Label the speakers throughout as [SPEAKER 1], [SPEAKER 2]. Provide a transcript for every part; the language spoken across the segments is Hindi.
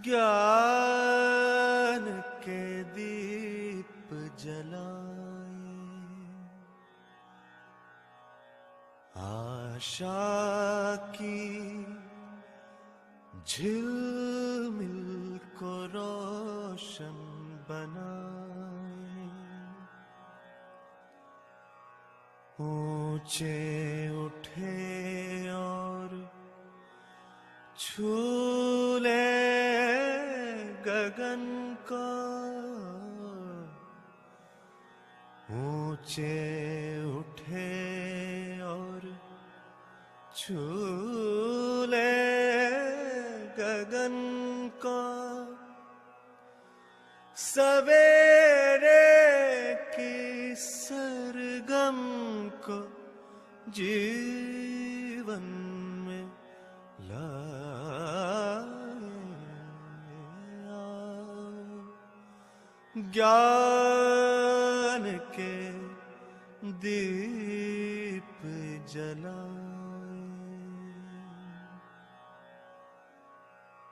[SPEAKER 1] ज्ञान के दीप जलाए, आशा की झिलमिल को रोशन बनाए, ऊंचे उठे और छू ले गगन को, ऊंचे उठे और छू ले गगन को, सवेरे की सरगम को जीवन में ज्ञान के दीप जलाए।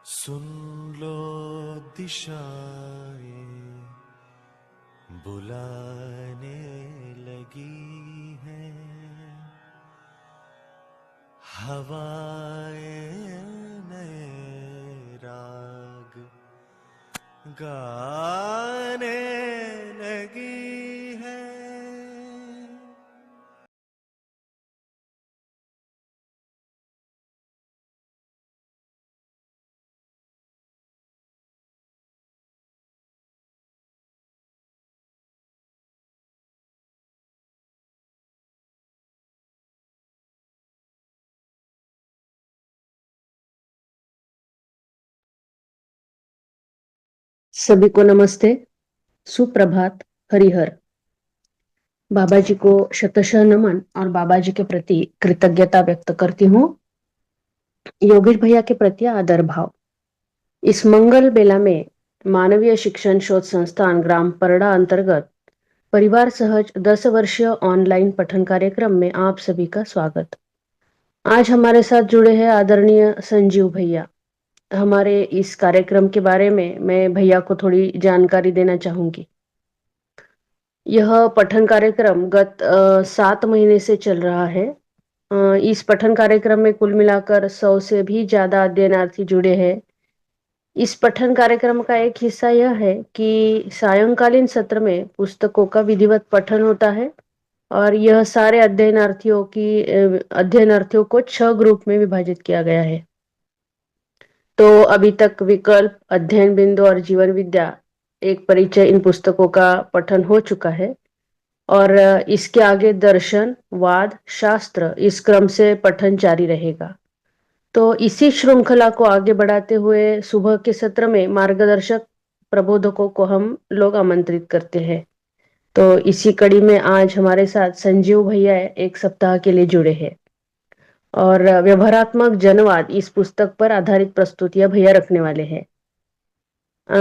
[SPEAKER 1] सुन लो दिशाएं बुलाने लगी हैं, हवाएं नए राग गाने लगी है।
[SPEAKER 2] सभी को नमस्ते, सुप्रभात, हरिहर। बाबा जी को शतशः नमन और बाबा जी के प्रति कृतज्ञता व्यक्त करती हूँ। योगेश भैया के प्रति आदर भाव। इस मंगल बेला में मानवीय शिक्षण शोध संस्थान ग्राम परड़ा अंतर्गत परिवार सहज 10 वर्षीय ऑनलाइन पठन कार्यक्रम में आप सभी का स्वागत। आज हमारे साथ जुड़े हैं आदरणीय संजीव भैया। हमारे इस कार्यक्रम के बारे में मैं भैया को थोड़ी जानकारी देना चाहूंगी। यह पठन कार्यक्रम गत 7 महीने से चल रहा है। इस पठन कार्यक्रम में कुल मिलाकर 100 से भी ज्यादा अध्ययनार्थी जुड़े हैं। इस पठन कार्यक्रम का एक हिस्सा यह है कि सायंकालीन सत्र में पुस्तकों का विधिवत पठन होता है और यह सारे अध्ययनार्थियों को 6 ग्रुप में विभाजित किया गया है। तो अभी तक विकल्प, अध्ययन बिंदु और जीवन विद्या एक परिचय इन पुस्तकों का पठन हो चुका है और इसके आगे दर्शन, वाद, शास्त्र इस क्रम से पठन जारी रहेगा। तो इसी श्रृंखला को आगे बढ़ाते हुए सुबह के सत्र में मार्गदर्शक प्रबोधकों को हम लोग आमंत्रित करते हैं। तो इसी कड़ी में आज हमारे साथ संजीव भैया एक सप्ताह के लिए जुड़े हैं और व्यवहारात्मक जनवाद इस पुस्तक पर आधारित प्रस्तुतियां भैया रखने वाले हैं।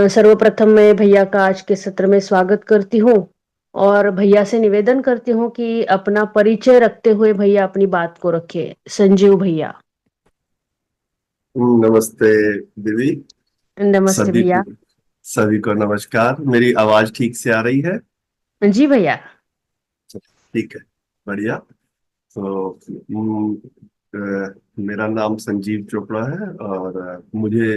[SPEAKER 2] सर्वप्रथम मैं भैया का आज के सत्र में स्वागत करती हूँ और भैया से निवेदन करती हूँ कि अपना परिचय रखते हुए भैया अपनी बात को रखे। संजीव भैया।
[SPEAKER 3] नमस्ते दीदी।
[SPEAKER 2] नमस्ते भैया।
[SPEAKER 3] सभी को नमस्कार। मेरी आवाज ठीक से आ रही है?
[SPEAKER 2] जी भैया।
[SPEAKER 3] ठीक है, बढ़िया। तो मेरा नाम संजीव चोपड़ा है और मुझे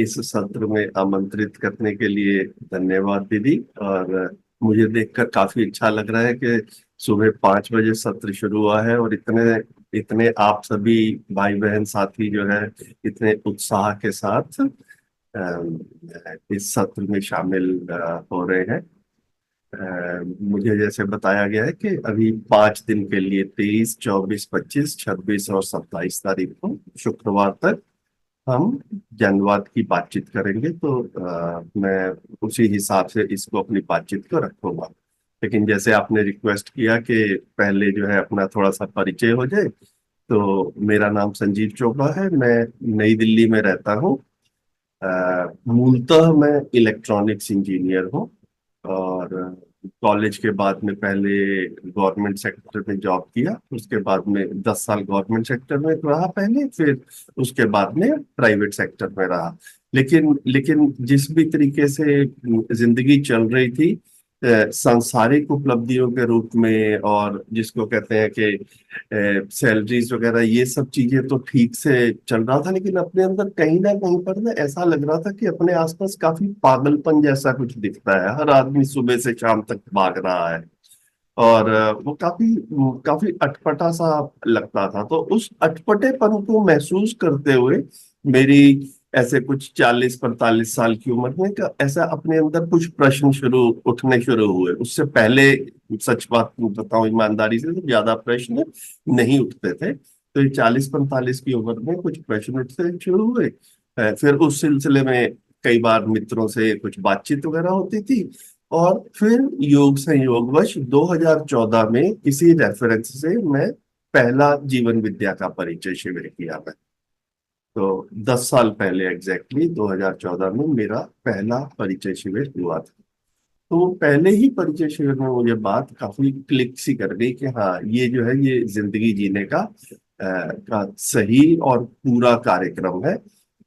[SPEAKER 3] इस सत्र में आमंत्रित करने के लिए धन्यवाद दीदी। और मुझे देखकर काफी अच्छा लग रहा है कि सुबह 5 बजे सत्र शुरू हुआ है और इतने इतने आप सभी भाई बहन साथी जो है इतने उत्साह के साथ इस सत्र में शामिल हो रहे हैं। मुझे जैसे बताया गया है कि अभी 5 दिन के लिए 23, 24, 25, 26 और 27 तारीख को शुक्रवार तक हम जनवाद की बातचीत करेंगे। तो मैं उसी हिसाब से इसको अपनी बातचीत को रखूंगा। लेकिन जैसे आपने रिक्वेस्ट किया कि पहले जो है अपना थोड़ा सा परिचय हो जाए, तो मेरा नाम संजीव चोपड़ा है। मैं नई दिल्ली में रहता हूँ। मूलतः मैं इलेक्ट्रॉनिक्स इंजीनियर हूँ और कॉलेज के बाद में पहले गवर्नमेंट सेक्टर में जॉब किया, उसके बाद में 10 साल गवर्नमेंट सेक्टर में रहा पहले, फिर उसके बाद में प्राइवेट सेक्टर में रहा। लेकिन लेकिन जिस भी तरीके से जिंदगी चल रही थी, सांसारिक उपलब्धियों के रूप में, और जिसको कहते हैं कि सैलरीज वगैरह, ये सब चीजें तो ठीक से चल रहा था, लेकिन अपने अंदर कहीं ना कहीं पर ना ऐसा लग रहा था कि अपने आसपास काफी पागलपन जैसा कुछ दिखता है। हर आदमी सुबह से शाम तक भाग रहा है, और वो काफी काफी अटपटा सा लगता था। तो उस अटपटेपन को महसूस करते हुए मेरी ऐसे कुछ 40-45 साल की उम्र में ऐसा अपने अंदर कुछ प्रश्न उठने शुरू हुए। उससे पहले, सच बात बताऊं ईमानदारी से, तो ज्यादा प्रश्न नहीं उठते थे। तो ये 40-45 की उम्र में कुछ प्रश्न उठने शुरू हुए। फिर उस सिलसिले में कई बार मित्रों से कुछ बातचीत वगैरह होती थी, और फिर योग संयोगवश 2014 में किसी रेफरेंस से मैं पहला जीवन विद्या का परिचय शिविर किया मैं। तो 10 साल पहले एग्जैक्टली 2014 में मेरा पहला परिचय शिविर हुआ था। तो पहले ही परिचय शिविर में मुझे बात काफी क्लिक सी कर गई कि हाँ, ये जो है ये जिंदगी जीने का सही और पूरा कार्यक्रम है।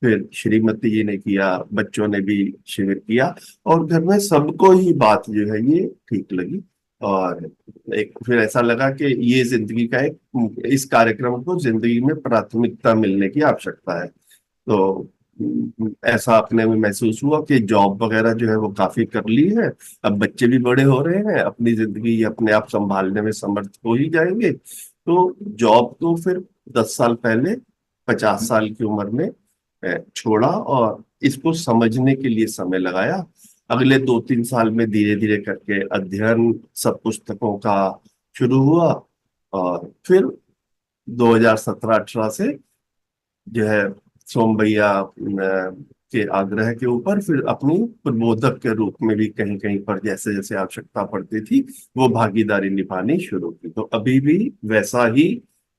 [SPEAKER 3] फिर श्रीमती जी ने किया, बच्चों ने भी शिविर किया, और घर में सबको ही बात जो है ये ठीक लगी। और एक फिर ऐसा लगा कि ये जिंदगी का एक, इस कार्यक्रम को जिंदगी में प्राथमिकता मिलने की आवश्यकता है। तो ऐसा अपने में महसूस हुआ कि जॉब वगैरह जो है वो काफी कर ली है, अब बच्चे भी बड़े हो रहे हैं, अपनी जिंदगी अपने आप संभालने में समर्थ हो ही जाएंगे। तो जॉब तो फिर 10 साल पहले 50 साल की उम्र में छोड़ा, और इसको समझने के लिए समय लगाया। अगले 2-3 साल में धीरे धीरे करके अध्ययन सब पुस्तकों का शुरू हुआ, और फिर 2017-18 से जो है सोम भैया के आग्रह के ऊपर फिर अपनी प्रबोधक के रूप में भी कहीं कहीं पर जैसे जैसे आवश्यकता पड़ती थी वो भागीदारी निभानी शुरू की। तो अभी भी वैसा ही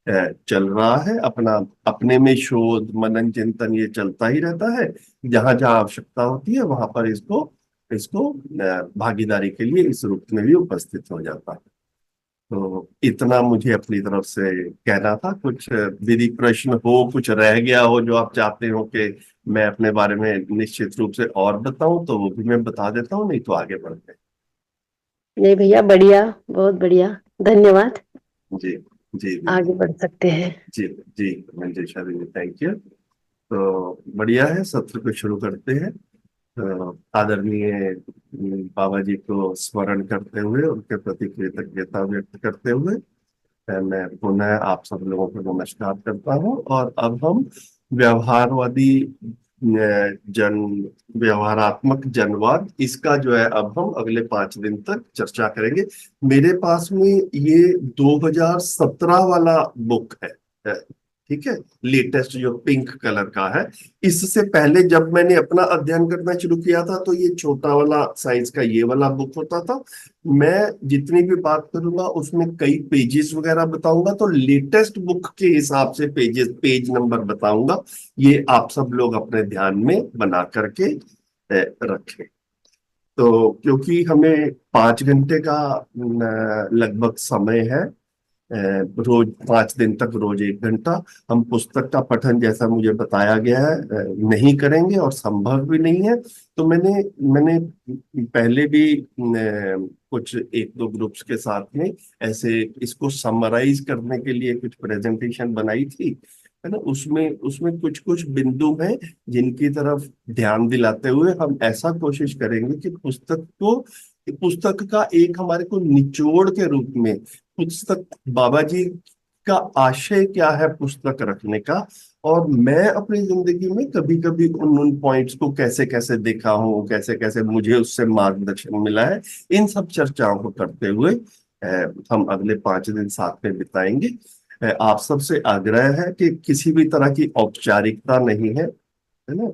[SPEAKER 3] चल रहा है, अपना अपने में शोध मनन चिंतन ये चलता ही रहता है। जहां जहां आवश्यकता होती है वहां पर इसको इसको भागीदारी के लिए इस रूप में भी उपस्थित हो जाता है। तो इतना मुझे अपनी तरफ से कहना था। कुछ यदि प्रश्न हो, कुछ रह गया हो जो आप चाहते हो कि मैं अपने बारे में निश्चित रूप से और बताऊं, तो वो भी मैं बता देता हूँ, नहीं तो आगे बढ़ते हैं।
[SPEAKER 2] नहीं भैया, बढ़िया, बहुत बढ़िया, धन्यवाद।
[SPEAKER 3] जी जी
[SPEAKER 2] आगे बढ़ सकते हैं।
[SPEAKER 3] जी जी मंजेशा जी, थैंक यू। तो बढ़िया है, सत्र को शुरू करते हैं। आदरणीय बाबा जी को स्मरण करते हुए, उनके प्रति कृतज्ञता व्यक्त करते हुए मैं पुनः आप सब लोगों को नमस्कार करता हूँ। और अब हम व्यवहारवादी जन व्यवहारात्मक जनवाद, इसका जो है अब हम अगले 5 दिन तक चर्चा करेंगे। मेरे पास में ये 2017 वाला बुक है, ठीक है, लेटेस्ट जो पिंक कलर का है। इससे पहले जब मैंने अपना अध्ययन करना शुरू किया था तो ये छोटा वाला साइज का ये वाला बुक होता था। मैं जितनी भी बात करूंगा उसमें कई पेजेस वगैरह बताऊंगा, तो लेटेस्ट बुक के हिसाब से पेज नंबर बताऊंगा। ये आप सब लोग अपने ध्यान में बना करके रखें। तो क्योंकि हमें 5 घंटे का लगभग समय है, रोज 5 दिन तक रोज 1 घंटा हम पुस्तक का पठन, जैसा मुझे बताया गया है, नहीं करेंगे और संभव भी नहीं है। तो मैंने मैंने पहले भी कुछ 1-2 ग्रुप्स के साथ में ऐसे इसको समराइज करने के लिए कुछ प्रेजेंटेशन बनाई थी, है ना। उसमें उसमें कुछ कुछ बिंदु हैं जिनकी तरफ ध्यान दिलाते हुए हम ऐसा कोशिश करेंगे कि पुस्तक का एक हमारे को निचोड़ के रूप में, पुस्तक बाबा जी का आशय क्या है पुस्तक रखने का, और मैं अपनी जिंदगी में कभी कभी उन उन पॉइंट्स को कैसे कैसे देखा हूँ, कैसे कैसे मुझे उससे मार्गदर्शन मिला है, इन सब चर्चाओं को करते हुए हम अगले 5 दिन साथ में बिताएंगे। आप सबसे आग्रह है कि किसी भी तरह की औपचारिकता नहीं है ना।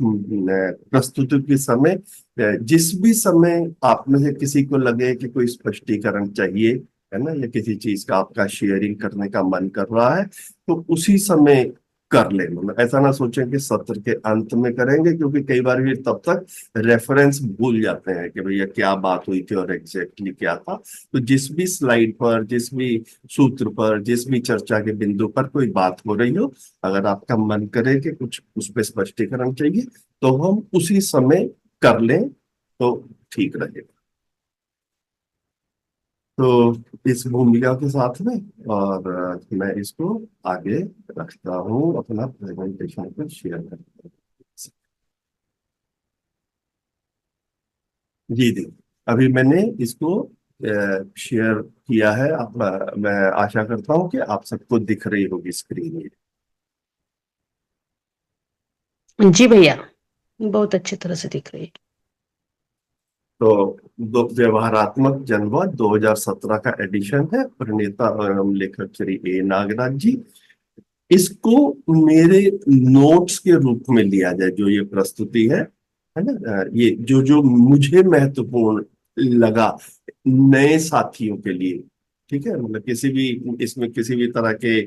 [SPEAKER 3] प्रस्तुति के समय, जिस भी समय आप में से किसी को लगे कि कोई स्पष्टीकरण चाहिए, है ना, या किसी चीज का आपका शेयरिंग करने का मन कर रहा है, तो उसी समय कर लें। मतलब ऐसा ना सोचें कि सत्र के अंत में करेंगे, क्योंकि कई बार भी तब तक रेफरेंस भूल जाते हैं कि भैया क्या बात हुई थी और एग्जैक्टली क्या था। तो जिस भी स्लाइड पर, जिस भी सूत्र पर, जिस भी चर्चा के बिंदु पर कोई बात हो रही हो, अगर आपका मन करे कि कुछ उस पर स्पष्टीकरण चाहिए, तो हम उसी समय कर लें तो ठीक रहेगा। तो इस भूमिका के साथ में, और मैं इसको आगे रखता हूँ, अपना प्रेजेंटेशन को शेयर करता हूँ। जी जी, अभी मैंने इसको शेयर किया है। आप, मैं आशा करता हूँ कि आप सबको दिख रही होगी स्क्रीन ये।
[SPEAKER 2] जी भैया, बहुत अच्छी तरह से दिख रही है।
[SPEAKER 3] तो व्यवहारात्मक जनपद 2017 का एडिशन है, प्रणेता एवं लेखक श्री ए नागराज जी। इसको मेरे नोट्स के रूप में लिया जाए, जो ये प्रस्तुति है ना, ये जो जो मुझे महत्वपूर्ण लगा नए साथियों के लिए। ठीक है, मतलब किसी भी, इसमें किसी भी तरह के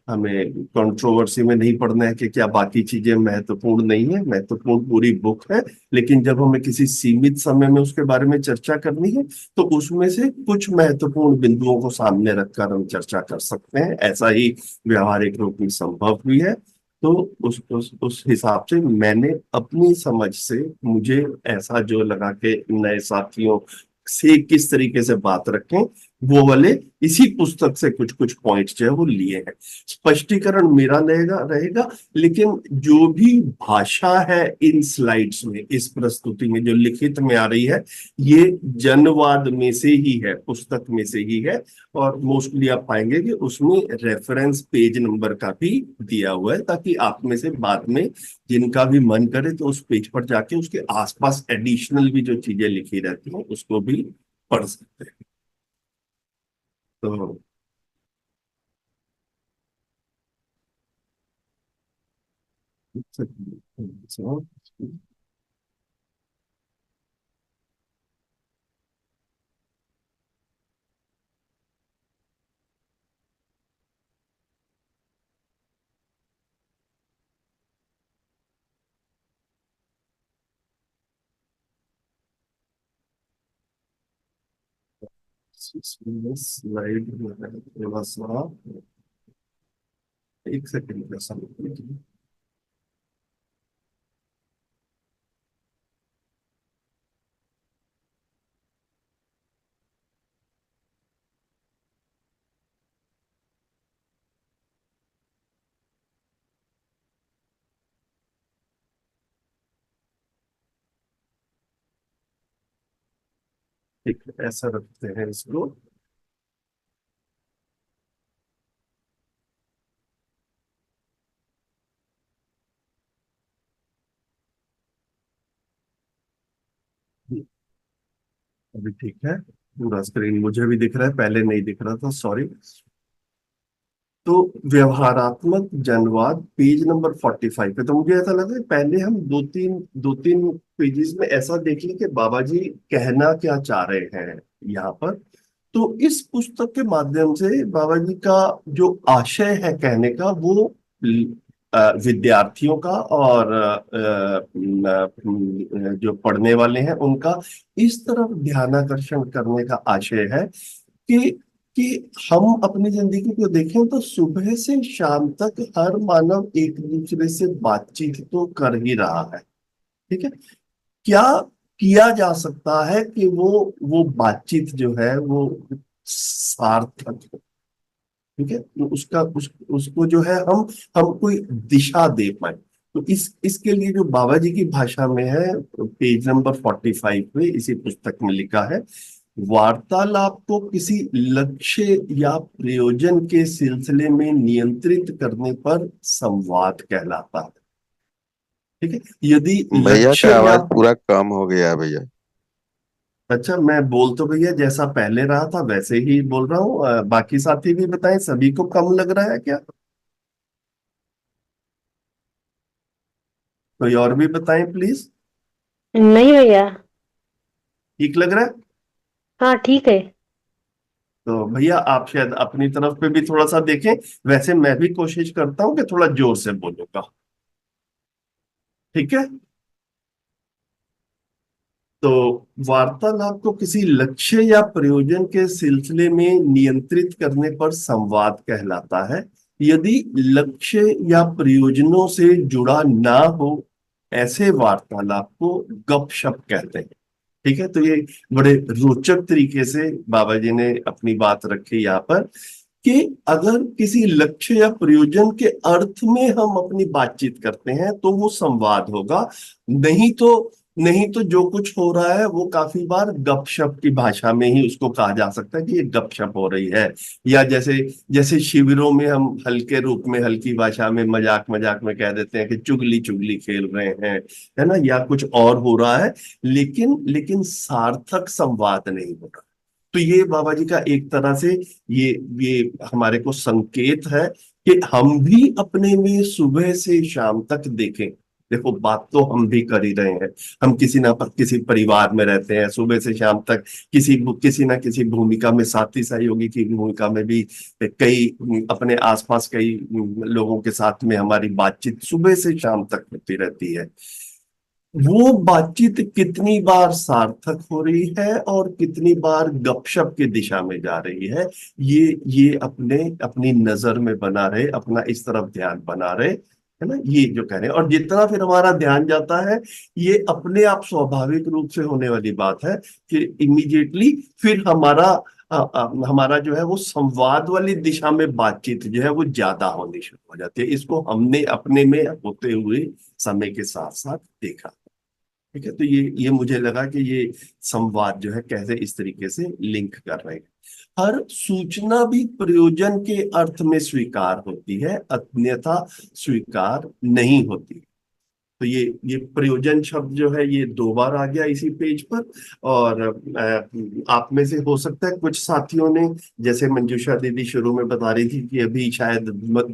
[SPEAKER 3] हमें कंट्रोवर्सी में नहीं पड़ना है कि क्या बाकी चीजें महत्वपूर्ण नहीं है। महत्वपूर्ण पूरी बुक है, लेकिन जब हमें किसी सीमित समय में उसके बारे में चर्चा करनी है, तो उसमें से कुछ महत्वपूर्ण बिंदुओं को सामने रखकर हम चर्चा कर सकते हैं। ऐसा ही व्यवहारिक रूप में संभव भी है। तो उस हिसाब से मैंने अपनी समझ से, मुझे ऐसा जो लगा कि नए साथियों से किस तरीके से बात रखें, वो वाले इसी पुस्तक से कुछ कुछ पॉइंट्स जो है वो लिए हैं। स्पष्टीकरण मेरा रहेगा रहेगा, लेकिन जो भी भाषा है इन स्लाइड्स में, इस प्रस्तुति में जो लिखित में आ रही है, ये जनवाद में से ही है, पुस्तक में से ही है। और मोस्टली आप पाएंगे कि उसमें रेफरेंस पेज नंबर का भी दिया हुआ है, ताकि आप में से बाद में जिनका भी मन करे तो उस पेज पर जाके उसके आसपास एडिशनल भी जो चीजें लिखी रहती हैं उसको भी पढ़ सकते हैं। तो स्लाइड थोड़ा सा, एक सेकंड का समय। ठीक है, ऐसा रखते हैं इसको। अभी ठीक है, पूरा स्क्रीन मुझे भी दिख रहा है, पहले नहीं दिख रहा था, सॉरी। तो व्यवहारात्मक जनवाद पेज नंबर 45 पे, तो मुझे ऐसा लगा कि पहले हम दो तीन पेजेस में ऐसा देख लें कि बाबा जी कहना क्या चाह रहे हैं यहाँ पर। तो इस पुस्तक के माध्यम से बाबा जी का जो आशय है कहने का, वो विद्यार्थियों का और जो पढ़ने वाले हैं उनका इस तरफ ध्यानाकर्षण करने का आशय है कि कि हम अपनी जिंदगी को देखें तो सुबह से शाम तक हर मानव एक दूसरे से बातचीत तो कर ही रहा है। ठीक है, क्या किया जा सकता है कि वो बातचीत जो है वो सार्थक हो। ठीक है, तो उसको जो है हम कोई दिशा दे पाए। तो इसके लिए जो बाबा जी की भाषा में है, पेज नंबर 45 में इसी पुस्तक में लिखा है, वार्तालाप को किसी लक्ष्य या प्रयोजन के सिलसिले में नियंत्रित करने पर संवाद कहलाता है। ठीक है, यदि
[SPEAKER 4] भैया
[SPEAKER 3] लक्ष्य
[SPEAKER 4] का
[SPEAKER 3] या,
[SPEAKER 4] आवाज पूरा कम हो गया है भैया।
[SPEAKER 3] अच्छा, मैं बोल तो भैया जैसा पहले रहा था वैसे ही बोल रहा हूँ। बाकी साथी भी बताएं, सभी को कम लग रहा है क्या? कोई और भी बताएं प्लीज।
[SPEAKER 2] नहीं भैया।
[SPEAKER 3] ठीक लग रहा है?
[SPEAKER 2] हाँ ठीक है।
[SPEAKER 3] तो भैया आप शायद अपनी तरफ पे भी थोड़ा सा देखें। वैसे मैं भी कोशिश करता हूँ कि थोड़ा जोर से बोलूंगा। ठीक है। तो वार्तालाप को किसी लक्ष्य या प्रयोजन के सिलसिले में नियंत्रित करने पर संवाद कहलाता है। यदि लक्ष्य या प्रयोजनों से जुड़ा ना हो, ऐसे वार्तालाप को गपशप कहते हैं। ठीक है। तो ये बड़े रोचक तरीके से बाबा जी ने अपनी बात रखी यहाँ पर कि अगर किसी लक्ष्य या प्रयोजन के अर्थ में हम अपनी बातचीत करते हैं तो वो संवाद होगा। नहीं तो जो कुछ हो रहा है वो काफी बार गपशप की भाषा में ही उसको कहा जा सकता है कि ये गपशप हो रही है। या जैसे जैसे शिविरों में हम हल्के रूप में, हल्की भाषा में, मजाक मजाक में कह देते हैं कि चुगली चुगली खेल रहे हैं, है ना, या कुछ और हो रहा है, लेकिन लेकिन सार्थक संवाद नहीं हो रहा। तो ये बाबा जी का एक तरह से ये ये हमारे को संकेत है कि हम भी अपने में सुबह से शाम तक देखें। देखो, बात तो हम भी कर ही रहे हैं। हम किसी परिवार में रहते हैं, सुबह से शाम तक किसी किसी ना किसी भूमिका में, साथी सहयोगी की भूमिका में भी कई अपने आसपास कई लोगों के साथ में हमारी बातचीत सुबह से शाम तक होती रहती है। वो बातचीत कितनी बार सार्थक हो रही है और कितनी बार गपशप की दिशा में जा रही है, ये अपने अपनी नजर में बना रहे, अपना इस तरफ ध्यान बना रहे, है ना, ये जो कह रहे हैं। और जितना फिर हमारा ध्यान जाता है, ये अपने आप स्वाभाविक रूप से होने वाली बात है कि इमीडिएटली फिर हमारा जो है वो संवाद वाली दिशा में बातचीत जो है वो ज्यादा होनी शुरू हो जाती है। इसको हमने अपने में होते हुए समय के साथ साथ देखा। ठीक है। तो ये मुझे लगा कि ये संवाद जो है कैसे इस तरीके से लिंक कर रहे हैं। हर सूचना भी प्रयोजन के अर्थ में स्वीकार होती है, अन्यथा स्वीकार नहीं होती। तो ये प्रयोजन शब्द जो है ये 2 बार आ गया इसी पेज पर। और आप में से हो सकता है कुछ साथियों ने, जैसे मंजूषा दीदी शुरू में बता रही थी कि अभी शायद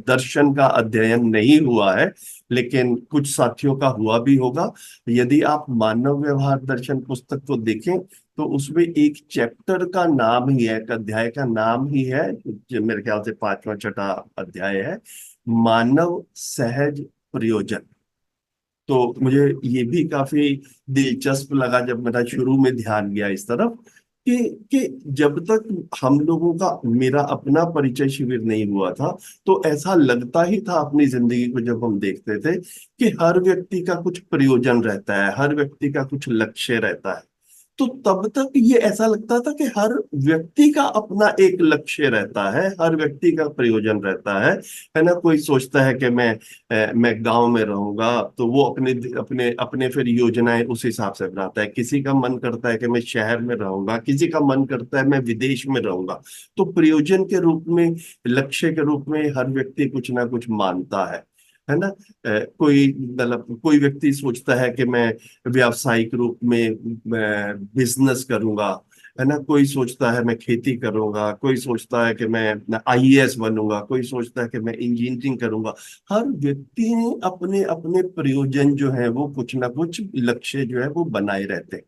[SPEAKER 3] दर्शन का अध्ययन नहीं हुआ है, लेकिन कुछ साथियों का हुआ भी होगा। यदि आप मानव व्यवहार दर्शन पुस्तक को देखें तो उसमें एक चैप्टर का नाम ही है, एक अध्याय का नाम ही है, जो मेरे ख्याल से 5वां 6वां अध्याय है, मानव सहज प्रयोजन। तो मुझे ये भी काफी दिलचस्प लगा जब मेरा शुरू में ध्यान गया इस तरफ कि जब तक हम लोगों का, मेरा अपना परिचय शिविर नहीं हुआ था, तो ऐसा लगता ही था अपनी जिंदगी को जब हम देखते थे कि हर व्यक्ति का कुछ प्रयोजन रहता है, हर व्यक्ति का कुछ लक्ष्य रहता है। तो तब तक ये ऐसा लगता था कि हर व्यक्ति का अपना एक लक्ष्य रहता है, हर व्यक्ति का प्रयोजन रहता है ना। कोई सोचता है कि मैं गांव में रहूंगा, तो वो अपने अपने अपने फिर योजनाएं उस हिसाब से बनाता है। किसी का मन करता है कि मैं शहर में रहूंगा, किसी का मन करता है मैं विदेश में रहूंगा। तो प्रयोजन के रूप में, लक्ष्य के रूप में हर व्यक्ति कुछ ना कुछ मानता है ना। कोई मतलब कोई व्यक्ति सोचता है कि मैं व्यावसायिक रूप में बिजनेस करूंगा, है ना। कोई सोचता है मैं खेती करूंगा, कोई सोचता है कि मैं आईएएस बनूंगा, कोई सोचता है कि मैं इंजीनियरिंग करूंगा। हर व्यक्ति ने अपने अपने प्रयोजन जो है वो कुछ ना कुछ लक्ष्य जो है वो बनाए रहते हैं।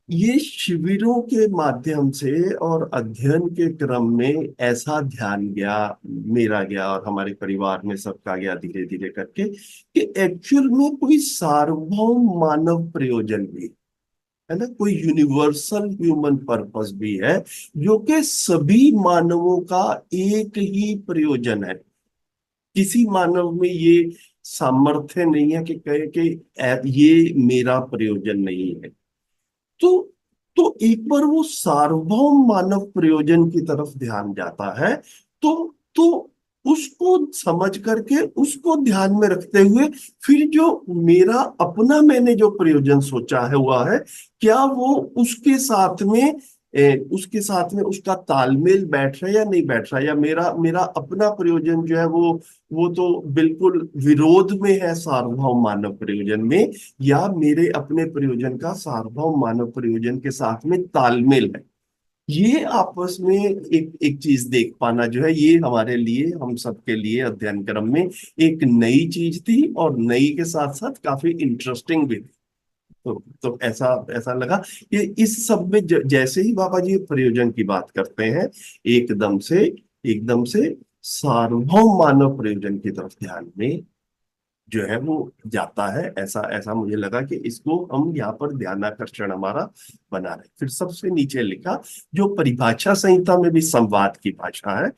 [SPEAKER 3] ये शिविरों के माध्यम से और अध्ययन के क्रम में ऐसा ध्यान गया, मेरा गया और हमारे परिवार में सबका गया धीरे धीरे करके, कि एक्चुअल में कोई सार्वभौम मानव प्रयोजन भी है ना, कोई यूनिवर्सल ह्यूमन पर्पस भी है, जो कि सभी मानवों का एक ही प्रयोजन है। किसी मानव में ये सामर्थ्य नहीं है कि कहे कि ये मेरा प्रयोजन नहीं है। तो तो एक बार वो सार्वभौम मानव प्रयोजन की तरफ ध्यान जाता है, तो उसको समझ करके, उसको ध्यान में रखते हुए, फिर जो मेरा अपना मैंने जो प्रयोजन सोचा है हुआ है, क्या वो उसके साथ में उसका तालमेल बैठ रहा है या नहीं बैठ रहा है, या मेरा मेरा अपना प्रयोजन जो है वो तो बिल्कुल विरोध में है सार्वभौम मानव प्रयोजन में, या मेरे अपने प्रयोजन का सार्वभौम मानव प्रयोजन के साथ में तालमेल है। ये आपस में एक एक चीज देख पाना जो है, ये हमारे लिए, हम सबके लिए अध्ययन क्रम में एक नई चीज थी, और नई के साथ साथ काफी इंटरेस्टिंग भी थी। तो ऐसा ऐसा लगा कि इस सब में जैसे ही बाबा जी प्रयोजन की बात करते हैं, एकदम से एकदम से सार्वभौम मानव प्रयोजन की तरफ ध्यान में जो है वो जाता है। ऐसा ऐसा मुझे लगा कि इसको हम यहाँ पर ध्यानाकर्षण हमारा बना रहे। फिर सबसे नीचे लिखा, जो परिभाषा संहिता में भी संवाद की भाषा है,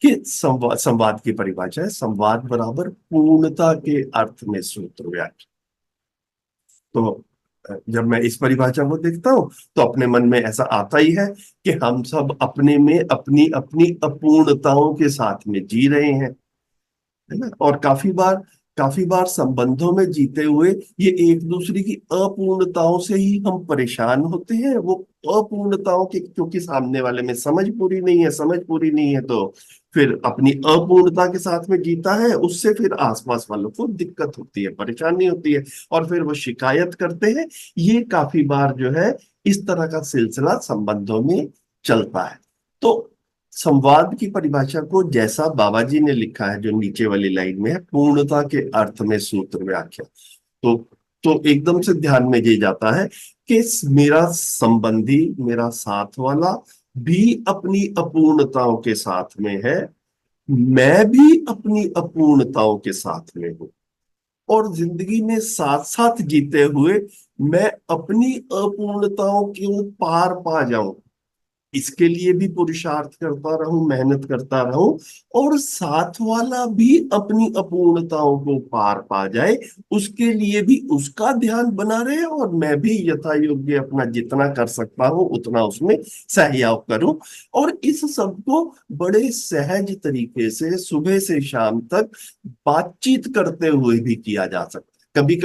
[SPEAKER 3] कि संवाद की परिभाषा है, संवाद बराबर पूर्णता के अर्थ में सूत्र व्याख्या। तो जब मैं इस परिभाषा को देखता हूं तो अपने मन में ऐसा आता ही है कि हम सब अपने में अपनी अपनी अपूर्णताओं के साथ में जी रहे हैं, है ना। और काफी बार संबंधों में जीते हुए ये एक दूसरे की अपूर्णताओं से ही हम परेशान होते हैं। वो अपूर्णताओं के, क्योंकि सामने वाले में समझ पूरी नहीं है, तो फिर अपनी अपूर्णता के साथ में जीता है, उससे फिर आसपास वालों को दिक्कत होती है, परेशानी होती है, और फिर वो शिकायत करते हैं। ये काफी बार जो है इस तरह का सिलसिला संबंधों में चलता है। तो संवाद की परिभाषा को जैसा बाबा जी ने लिखा है, जो नीचे वाली लाइन में है, पूर्णता के अर्थ में सूत्र व्याख्या, तो एकदम से ध्यान में ये जाता है कि मेरा संबंधी, मेरा साथ वाला भी अपनी अपूर्णताओं के साथ में है, मैं भी अपनी अपूर्णताओं के साथ में हूं, और जिंदगी में साथ साथ जीते हुए मैं अपनी अपूर्णताओं को पार पा जाऊं, इसके लिए भी पुरुषार्थ करता रहूं, मेहनत करता रहूं, और साथ वाला भी अपनी अपूर्णताओं को पार पा जाए, उसके लिए भी उसका ध्यान बना रहे, और मैं भी यथा योग्य अपना जितना कर सकता हूं उतना उसमें सहयोग करूं। और इस सब को बड़े सहज तरीके से सुबह से शाम तक बातचीत करते हुए भी किया जा सकता है। कभी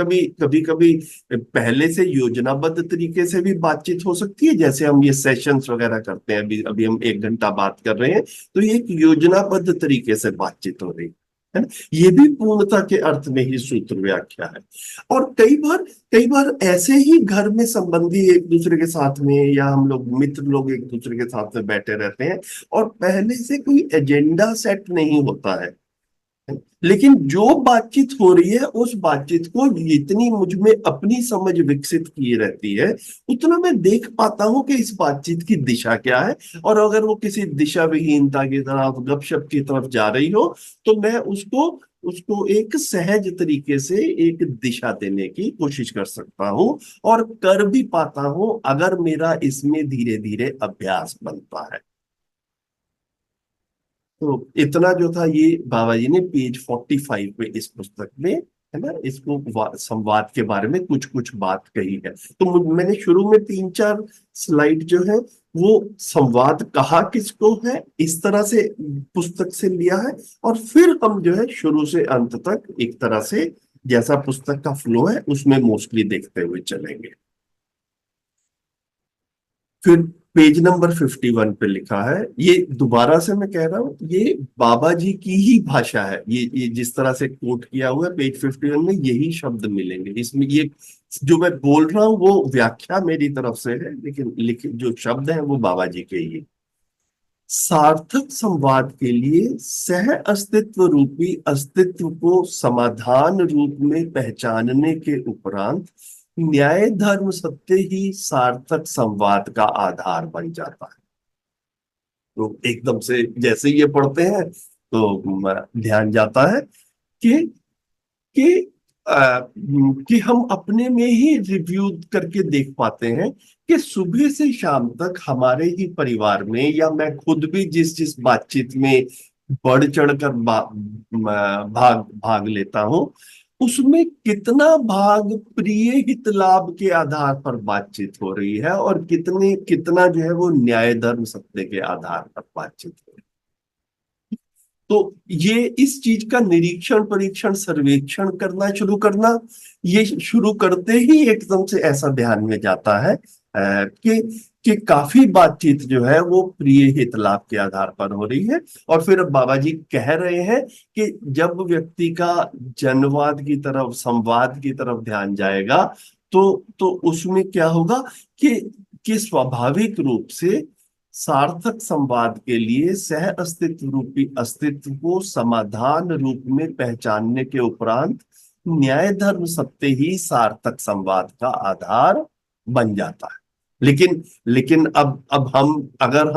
[SPEAKER 3] कभी पहले से योजनाबद्ध तरीके से भी बातचीत हो सकती है, जैसे हम ये सेशंस वगैरह करते हैं, अभी अभी हम 1 घंटा बात कर रहे हैं, तो ये एक योजनाबद्ध तरीके से बातचीत हो रही है ना। ये भी पूर्णता के अर्थ में ही सूत्र व्याख्या है। और कई बार ऐसे ही घर में संबंधी एक दूसरे के साथ में, या हम लोग मित्र लोग एक दूसरे के साथ में बैठे रहते हैं, और पहले से कोई एजेंडा सेट नहीं होता है, लेकिन जो बातचीत हो रही है उस बातचीत को जितनी मुझ में अपनी समझ विकसित की रहती है, उतना मैं देख पाता हूं कि इस बातचीत की दिशा क्या है। और अगर वो किसी दिशा विहीनता की तरफ, गपशप की तरफ जा रही हो, तो मैं उसको उसको एक सहज तरीके से एक दिशा देने की कोशिश कर सकता हूं, और कर भी पाता हूं अगर मेरा इसमें धीरे धीरे अभ्यास बनता है। तो इतना जो था ये बाबा जी ने पेज 45 पे इस पुस्तक में, है ना, इसको संवाद के बारे में कुछ कुछ बात कही है। तो मैंने शुरू में 3-4 स्लाइड जो है वो संवाद कहा किसको है, इस तरह से पुस्तक से लिया है, और फिर हम जो है शुरू से अंत तक एक तरह से जैसा पुस्तक का फ्लो है उसमें मोस्टली देखते हुए चलेंगे। फिर पेज नंबर 51 पे लिखा है, ये दोबारा से मैं कह रहा हूं, ये बाबा जी की ही भाषा है। ये जिस तरह से कोट किया हुआ है पेज 51 में, यही शब्द मिलेंगे इसमें। ये जो मैं बोल रहा हूं वो व्याख्या मेरी तरफ से है, लेकिन लिखे जो शब्द हैं वो बाबा जी के ही। सार्थक संवाद के लिए सह अस्तित्व रूपी अस्तित्व को समाधान रूप में पहचानने के उपरांत न्याय धर्म सत्य ही सार्थक संवाद का आधार बन जाता है। तो एकदम से जैसे ये पढ़ते हैं तो ध्यान जाता है कि कि कि हम अपने में ही रिव्यू करके देख पाते हैं कि सुबह से शाम तक हमारे ही परिवार में, या मैं खुद भी जिस जिस बातचीत में बढ़ चढ़कर भाग भाग लेता हूं, उसमें कितना भाग प्रिय हित लाभ के आधार पर बातचीत हो रही है, और कितना जो है वो न्याय धर्म सत्य के आधार पर बातचीत हो रही है। तो ये इस चीज का निरीक्षण, परीक्षण, सर्वेक्षण करना ये शुरू करते ही एकदम से ऐसा ध्यान में जाता है कि काफी बातचीत जो है वो प्रिय हित लाभ के आधार पर हो रही है। और फिर बाबा जी कह रहे हैं कि जब व्यक्ति का जनवाद की तरफ, संवाद की तरफ ध्यान जाएगा, तो उसमें क्या होगा कि स्वाभाविक रूप से सार्थक संवाद के लिए सह अस्तित्व रूपी अस्तित्व को समाधान रूप में पहचानने के उपरांत न्याय धर्म सत्य ही सार्थक संवाद का आधार बन जाता है। लेकिन लेकिन अब हम अगर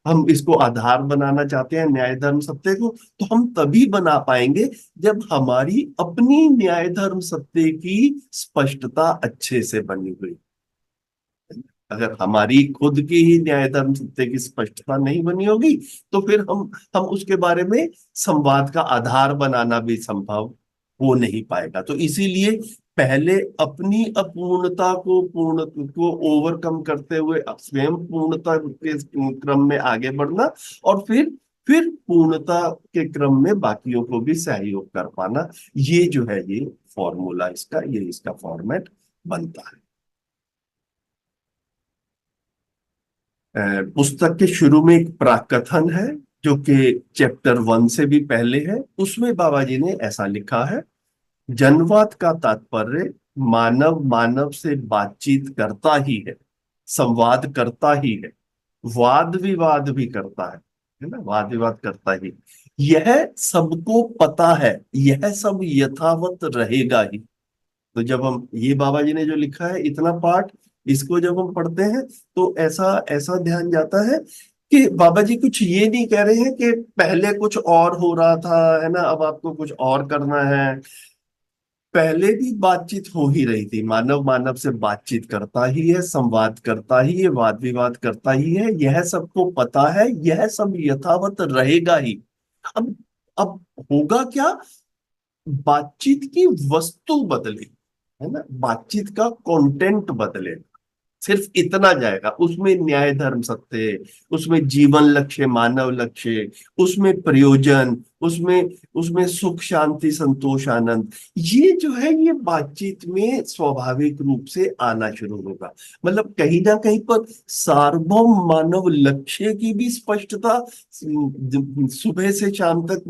[SPEAKER 3] हम इसको आधार बनाना चाहते हैं न्याय धर्म सत्य को, तो हम तभी बना पाएंगे जब हमारी अपनी न्याय धर्म सत्य की स्पष्टता अच्छे से बनी हुई। अगर हमारी खुद की ही न्याय धर्म सत्य की स्पष्टता नहीं बनी होगी, तो फिर हम उसके बारे में संवाद का आधार बनाना भी संभव हो नहीं पाएगा। तो इसीलिए पहले अपनी अपूर्णता को ओवरकम करते हुए स्वयं पूर्णता के क्रम में आगे बढ़ना, और फिर पूर्णता के क्रम में बाकियों को भी सहयोग कर पाना, ये जो है ये फॉर्मूला इसका फॉर्मेट बनता है। पुस्तक के शुरू में एक प्राकथन है जो कि चैप्टर 1 से भी पहले है। उसमें बाबा जी ने ऐसा लिखा है, जनवाद का तात्पर्य मानव मानव से बातचीत करता ही है, संवाद करता ही है, वाद विवाद भी करता है ना, वाद विवाद करता ही, यह सबको पता है, यह सब यथावत रहेगा ही। तो जब हम ये बाबा जी ने जो लिखा है इतना पाठ, इसको जब हम पढ़ते हैं तो ऐसा ऐसा ध्यान जाता है कि बाबा जी कुछ ये नहीं कह रहे हैं कि पहले कुछ और हो रहा था, है ना, अब आपको कुछ और करना है। पहले भी बातचीत हो ही रही थी, मानव मानव से बातचीत करता ही है, संवाद करता ही है, वाद विवाद करता ही है, यह सबको पता है, यह सब यथावत रहेगा ही। अब होगा क्या, बातचीत की वस्तु बदले, है ना, बातचीत का कंटेंट बदले, सिर्फ इतना जाएगा। उसमें न्याय धर्म सत्य, उसमें जीवन लक्ष्य मानव लक्ष्य, उसमें प्रयोजन, उसमें उसमें सुख शांति संतोष आनंद, ये जो है ये बातचीत में स्वाभाविक रूप से आना शुरू होगा। मतलब कहीं ना कहीं पर सार्वभौम मानव लक्ष्य की भी स्पष्टता सुबह से शाम तक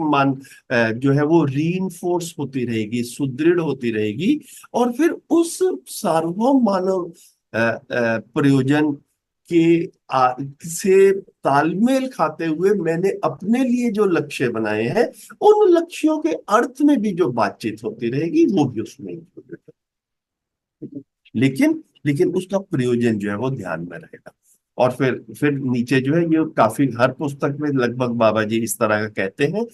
[SPEAKER 3] जो है वो रीइंफोर्स होती रहेगी, सुदृढ़ होती रहेगी। और फिर उस सार्वभौम मानव प्रयोजन के से तालमेल खाते हुए मैंने अपने लिए जो लक्ष्य बनाए हैं, उन लक्ष्यों के अर्थ में भी जो बातचीत होती रहेगी वो भी उसमें included है। लेकिन उसका प्रयोजन जो है वो ध्यान में रहेगा। और फिर नीचे जो है ये काफी हर पुस्तक में लगभग बाबा जी इस तरह का कहते हैं।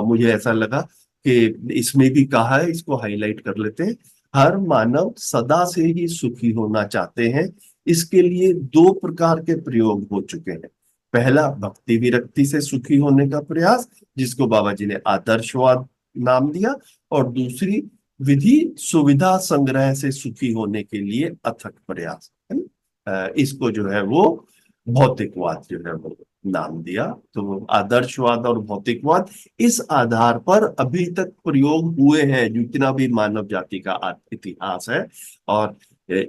[SPEAKER 3] मुझे ऐसा लगा कि इसमें भी कहा है, इसको हाईलाइट कर लेते हैं। हर मानव सदा से ही सुखी होना चाहते हैं, इसके लिए दो प्रकार के प्रयोग हो चुके हैं। पहला भक्ति विरक्ति से सुखी होने का प्रयास, जिसको बाबा जी ने आदर्शवाद नाम दिया, और दूसरी विधि सुविधा संग्रह से सुखी होने के लिए अथक प्रयास, है ना। इसको जो है वो भौतिकवाद जो है वो नाम दिया। तो आदर्शवाद और भौतिकवाद इस आधार पर अभी तक प्रयोग हुए हैं जितना भी मानव जाति का इतिहास है। और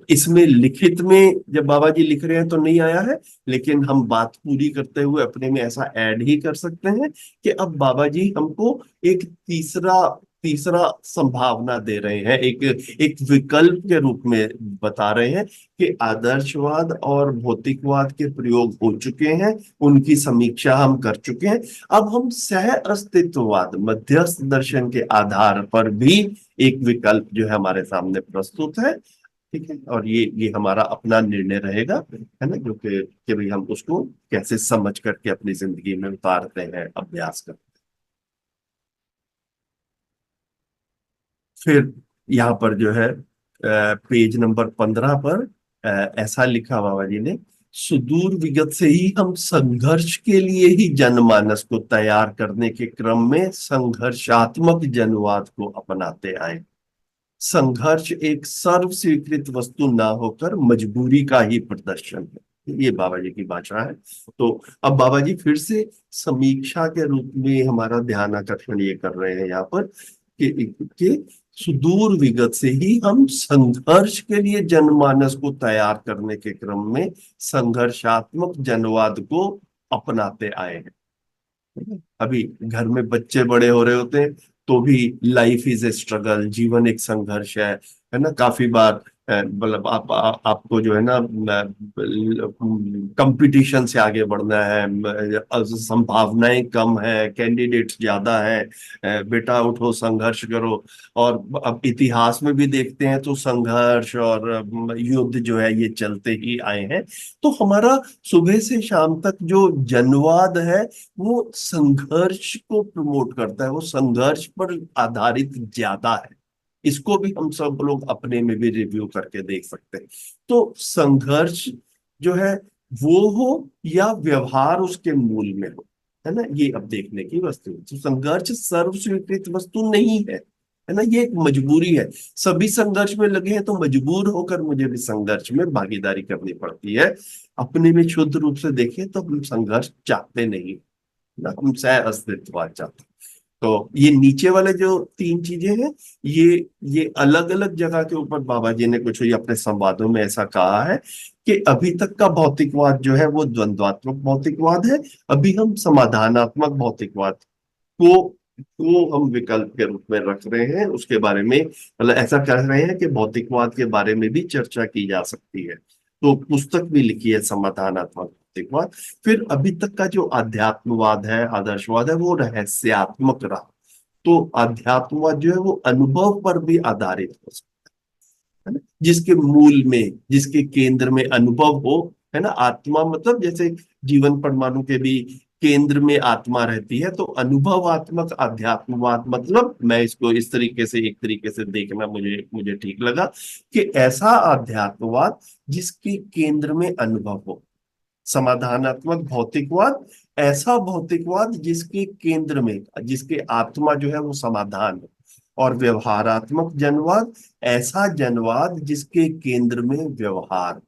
[SPEAKER 3] इसमें लिखित में जब बाबा जी लिख रहे हैं तो नहीं आया है, लेकिन हम बात पूरी करते हुए अपने में ऐसा ऐड ही कर सकते हैं कि अब बाबा जी हमको एक तीसरा तीसरा संभावना दे रहे हैं, एक विकल्प के रूप में बता रहे हैं कि आदर्शवाद और भौतिकवाद के प्रयोग हो चुके हैं, उनकी समीक्षा हम कर चुके हैं। अब हम सह अस्तित्ववाद मध्यस्थ दर्शन के आधार पर भी एक विकल्प जो है हमारे सामने प्रस्तुत है। ठीक है, और ये हमारा अपना निर्णय रहेगा, है ना, जो कि भाई हम उसको कैसे समझ करके अपनी जिंदगी में उतारते हैं, अभ्यास करते हैं। फिर यहाँ पर जो है पेज नंबर 15 पर ऐसा लिखा बाबा जी ने, सुदूर विगत से ही हम संघर्ष के लिए ही जनमानस को तैयार करने के क्रम में संघर्षात्मक जनवाद को अपनाते आए। संघर्ष एक सर्व स्वीकृत वस्तु ना होकर मजबूरी का ही प्रदर्शन है, ये बाबा जी की भाषा है। तो अब बाबा जी फिर से समीक्षा के रूप में हमारा ध्यान आकर्षण ये कर रहे हैं यहाँ पर कि सुदूर विगत से ही हम संघर्ष के लिए जनमानस को तैयार करने के क्रम में संघर्षात्मक जनवाद को अपनाते आए हैं। अभी घर में बच्चे बड़े हो रहे होते हैं तो भी लाइफ इज ए स्ट्रगल, जीवन एक संघर्ष है ना। काफी बार मतलब आपको जो है ना कंपटीशन से आगे बढ़ना है, संभावनाएं कम है, कैंडिडेट्स ज्यादा है, बेटा उठो संघर्ष करो। और अब इतिहास में भी देखते हैं तो संघर्ष और युद्ध जो है ये चलते ही आए हैं। तो हमारा सुबह से शाम तक जो जनवाद है वो संघर्ष को प्रमोट करता है, वो संघर्ष पर आधारित ज्यादा है। इसको भी हम सब लोग अपने में भी रिव्यू करके देख सकते हैं। तो संघर्ष जो है वो हो या व्यवहार उसके मूल में हो, है ना, ये अब देखने की वस्तु है। तो संघर्ष सर्व स्वीकृत वस्तु नहीं है ना, ये एक मजबूरी है। सभी संघर्ष में लगे हैं तो मजबूर होकर मुझे भी संघर्ष में भागीदारी करनी पड़ती है। अपने में शुद्ध रूप से देखें तो हम संघर्ष चाहते नहीं ना, हम सह अस्तित्व चाहते हैं। तो ये नीचे वाले जो तीन चीजें हैं, ये अलग अलग जगह के ऊपर बाबा जी ने कुछ अपने संवादों में ऐसा कहा है कि अभी तक का भौतिकवाद जो है वो द्वंद्वात्मक भौतिकवाद है। अभी हम समाधानात्मक भौतिकवाद को हम विकल्प के रूप में रख रहे हैं। उसके बारे में मतलब ऐसा कर रहे हैं कि भौतिकवाद के बारे में भी चर्चा की जा सकती है। तो पुस्तक भी लिखी है समाधानात्मक भौतिकवाद। फिर अभी तक का जो अध्यात्मवाद है, आदर्शवाद है, वो रहस्यात्मक रहा। तो अध्यात्मवाद जो है वो अनुभव पर भी आधारित हो सकता है ना, जिसके मूल में, जिसके केंद्र में अनुभव हो, है ना। आत्मा मतलब जैसे जीवन परमाणु के भी केंद्र में आत्मा रहती है, तो अनुभवात्मक अध्यात्मवाद मतलब मैं इसको इस तरीके से, एक तरीके से देखना मुझे मुझे ठीक लगा कि ऐसा अध्यात्मवाद जिसके केंद्र में अनुभव हो। समाधानात्मक भौतिकवाद ऐसा भौतिकवाद जिसके केंद्र में, जिसके आत्मा जो है वो समाधान है। और व्यवहारात्मक जनवाद ऐसा जनवाद जिसके केंद्र में व्यवहार,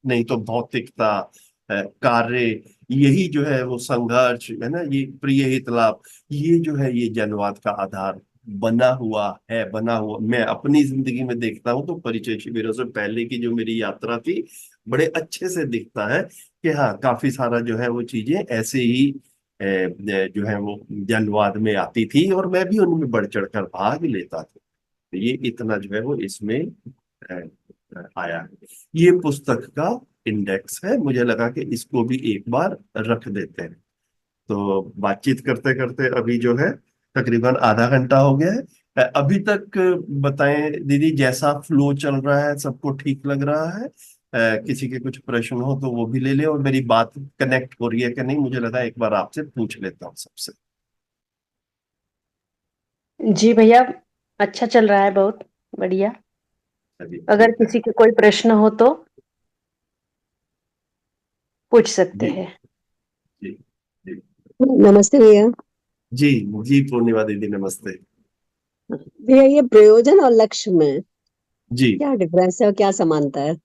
[SPEAKER 3] नहीं तो भौतिकता, कार्य, यही जो है वो संघर्ष, है ना, ये प्रिय हित लाभ, ये जो है ये जनवाद का आधार बना हुआ है। बना हुआ मैं अपनी जिंदगी में देखता हूं तो परिचय शिविरों से पहले की जो मेरी यात्रा थी, बड़े अच्छे से दिखता है कि हाँ काफी सारा जो है वो चीजें ऐसे ही जो है वो जनवाद में आती थी और मैं भी उनमें बढ़ चढ़कर भाग लेता था। तो ये इतना जो है वो इसमें आया है। ये पुस्तक का इंडेक्स है, मुझे लगा कि इसको भी एक बार रख देते हैं। तो बातचीत करते करते अभी जो है तकरीबन आधा घंटा हो गया है। अभी तक बताएं दीदी, जैसा फ्लो चल रहा है सबको ठीक लग रहा है? किसी के कुछ प्रश्न हो तो वो भी ले ले, और मेरी बात कनेक्ट हो रही है कि नहीं मुझे लगा एक बार आपसे पूछ लेता हूँ सबसे।
[SPEAKER 2] जी भैया, अच्छा चल रहा है, बहुत बढ़िया।
[SPEAKER 3] अभी
[SPEAKER 2] अगर
[SPEAKER 3] ठीक है।
[SPEAKER 2] किसी के कोई प्रश्न हो तो पूछ सकते
[SPEAKER 3] जी
[SPEAKER 2] हैं।
[SPEAKER 3] जी जी
[SPEAKER 5] नमस्ते भैया।
[SPEAKER 3] जी जी पूर्णिमा दीदी नमस्ते।
[SPEAKER 5] भैया, ये प्रयोजन और लक्ष्य में
[SPEAKER 3] जी
[SPEAKER 5] क्या डिफरेंस है और क्या समानता है?